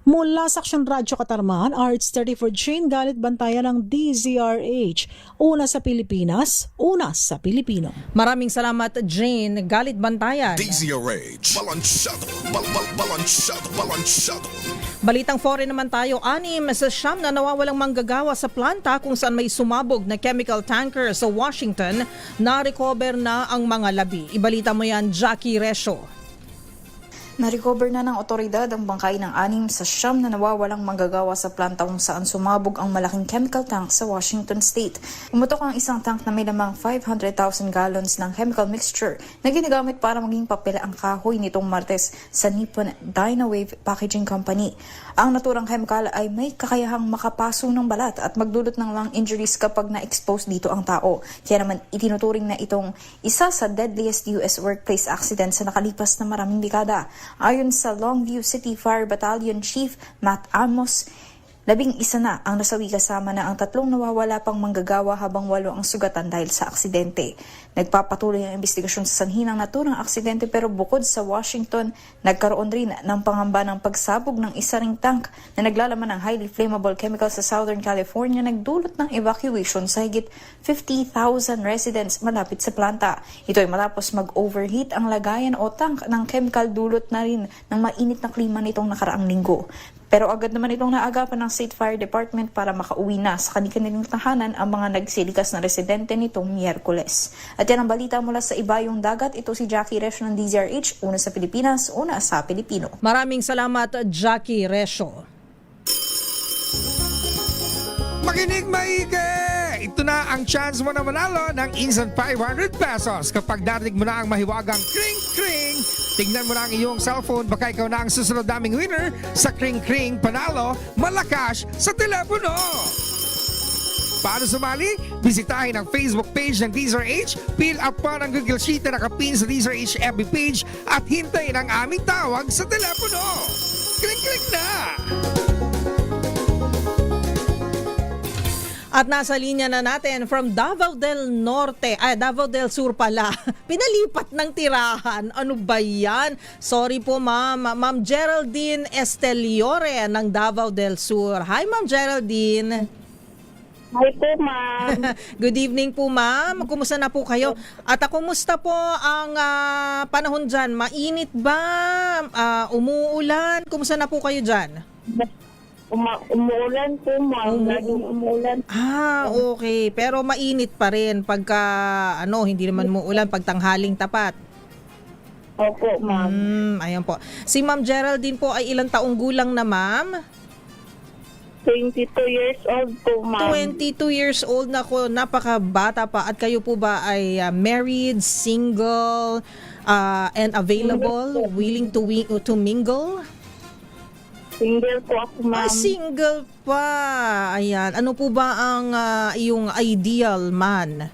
S20: Mula sa Aksyon Radyo Katarman, RH34 Jane Galit Bantayan ng DZRH. Una sa Pilipinas, una sa Pilipino.
S9: Maraming salamat Jane Galit Bantayan.
S33: DZRH, balansyado.
S9: Balitang foreign naman tayo, 6 sa 9 na nawawalang manggagawa sa planta kung saan may sumabog na chemical tanker sa Washington, na-recover na ang mga labi. Ibalita mo yan, Jackie Resho.
S21: Na-recover na ng otoridad ang bangkay ng 6 sa 9 na nawawalang manggagawa sa planta kung saan sumabog ang malaking chemical tank sa Washington State. Umutok ang isang tank na may lamang 500,000 gallons ng chemical mixture na ginagamit para maging papel ang kahoy nitong Martes sa Nippon Dynawave Packaging Company. Ang naturang chemical ay may kakayahang makapasok ng balat at magdulot ng lung injuries kapag na-expose dito ang tao. Kaya naman itinuturing na itong isa sa deadliest US workplace accident sa nakalipas na maraming dekada. Ayon sa Longview City Fire Battalion Chief Matt Amos, 11 na ang nasawi kasama na ang 3 nawawala pang manggagawa habang 8 ang sugatan dahil sa aksidente. Nagpapatuloy ang investigasyon sa sanhi ng naturang aksidente pero bukod sa Washington, nagkaroon rin ng pangamba ng pagsabog ng isa ring tank na naglalaman ng highly flammable chemical sa Southern California nagdulot ng evacuation sa higit 50,000 residents malapit sa planta. Ito ay matapos mag-overheat ang lagayan o tank ng chemical dulot na rin ng mainit na klima nitong nakaraang linggo. Pero agad naman itong naagapan ng State Fire Department para makauwi na sa kanilang tahanan ang mga nagsilikas na residente nitong Miyerkules. At yan ang balita mula sa ibayong dagat. Ito si Jackie Resho ng DZRH, una sa Pilipinas, una sa Pilipino.
S9: Maraming salamat, Jackie Resho.
S4: Makinig maigi! Ito na ang chance mo na manalo ng instant 500 pesos kapag narinig mo na ang mahiwagang kring-kring. Tignan mo na ang iyong cellphone, baka ikaw na ang susunod naming winner sa kring-kring panalo malakas sa telepono. Paano sumali? Bisitahin ang Facebook page ng DZRH, fill up pa ng Google Sheet na nakapin sa DZRH FB page at hintayin ang aming tawag sa telepono. Kring-kring na!
S9: At nasa linya na natin from Davao del Norte, Davao del Sur pala. Pinalipat ng tirahan. Ano ba yan? Sorry po ma'am. Ma'am Geraldine Esteliore ng Davao del Sur. Hi Ma'am Geraldine.
S12: Hi po ma'am.
S9: Good evening po ma'am. Kumusta na po kayo? At kumusta po ang panahon dyan? Mainit ba? Umuulan? Kumusta na po kayo dyan?
S12: Umuulan po, ma'am. Laging umuulan.
S9: Okay. Pero mainit pa rin pagka, hindi naman umuulan pag tanghaling tapat.
S12: Opo, ma'am.
S9: Ayan po. Si Ma'am Geraldine po ay ilang taong gulang na, ma'am?
S12: 22 years old po, ma'am.
S9: 22 years old na ko. Napakabata pa. At kayo po ba ay married, single, and available, willing to mingle?
S12: Single po ako, ma'am.
S9: Single pa. Ayan. Ano po ba ang iyong ideal man?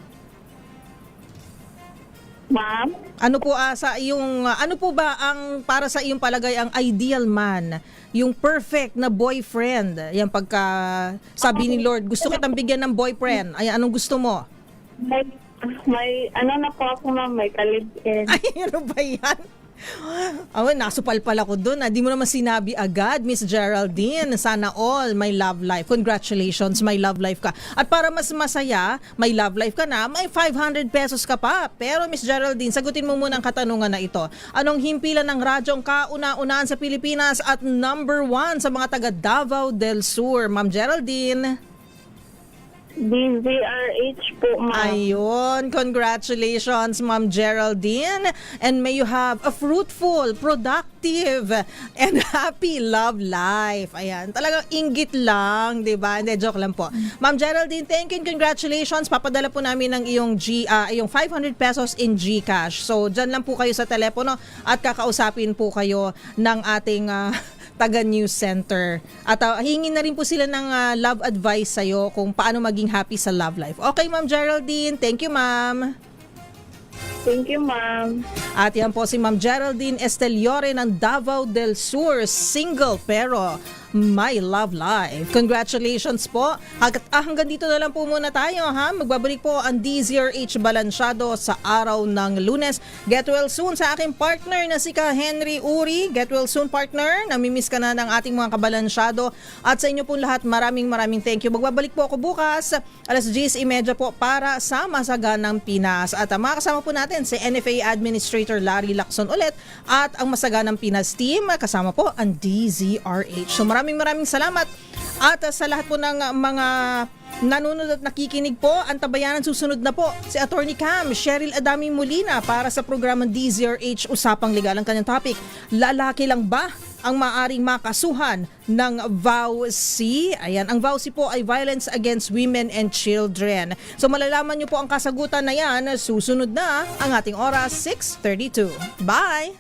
S12: Ma'am?
S9: Ano po ano po ba ang para sa iyong palagay ang ideal man? Yung perfect na boyfriend. Yan pagka sabi ni Lord, gusto kitang bigyan ng boyfriend. Ayan, anong gusto mo?
S12: May na po ako, ma'am. May kalib-in.
S9: Ay, ano ba yan? Nasupal pala ko doon. Di mo naman sinabi agad, Miss Geraldine. Sana all, may love life. Congratulations, may love life ka. At para mas masaya, may love life ka na, may 500 pesos ka pa. Pero Miss Geraldine, sagutin mo muna ang katanungan na ito. Anong himpilan ng radyong kauna-unaan sa Pilipinas at number 1 sa mga taga Davao del Sur? Ma'am Geraldine?
S12: DZRH po, ma'am.
S9: Ayun, congratulations, Ma'am Geraldine. And may you have a fruitful, productive, and happy love life. Ayan, talagang inggit lang, di ba? Hindi, joke lang po. Ma'am Geraldine, thank you and congratulations. Papadala po namin ng iyong 500 pesos in GCash. So, dyan lang po kayo sa telepono at kakausapin po kayo ng ating taga News Center. At hingin na rin po sila ng love advice sa'yo kung paano maging happy sa love life. Okay, Ma'am Geraldine. Thank you, ma'am.
S12: Thank you, ma'am.
S9: At yan po si Ma'am Geraldine Esteliore ng Davao del Sur. Single pero my love life. Congratulations po. Hanggang dito na lang po muna tayo, ha? Magbabalik po ang DZRH Balansyado sa araw ng Lunes. Get well soon sa aking partner na si Ka Henry Uri. Get well soon, partner. Namimiss ka na ng ating mga kabalansyado. At sa inyo po lahat, maraming thank you. Magbabalik po ako bukas, 10:30 po para sa Masaganang Pinas. At makasama po natin si NFA Administrator Larry Lacson ulit at ang Masaganang Pinas team. Kasama po ang DZRH. So maraming salamat at sa lahat po ng mga nanonood at nakikinig po, ang tabayanan susunod na po si Attorney Cam Cheryl Adami Molina para sa programang DZRH Usapang Legal. Ang kanyang topic, lalaki lang ba ang maaring makasuhan ng VAUC? Ayan, ang VAUC po ay Violence Against Women and Children. So malalaman nyo po ang kasagutan na yan, susunod na ang ating oras, 6:32. Bye!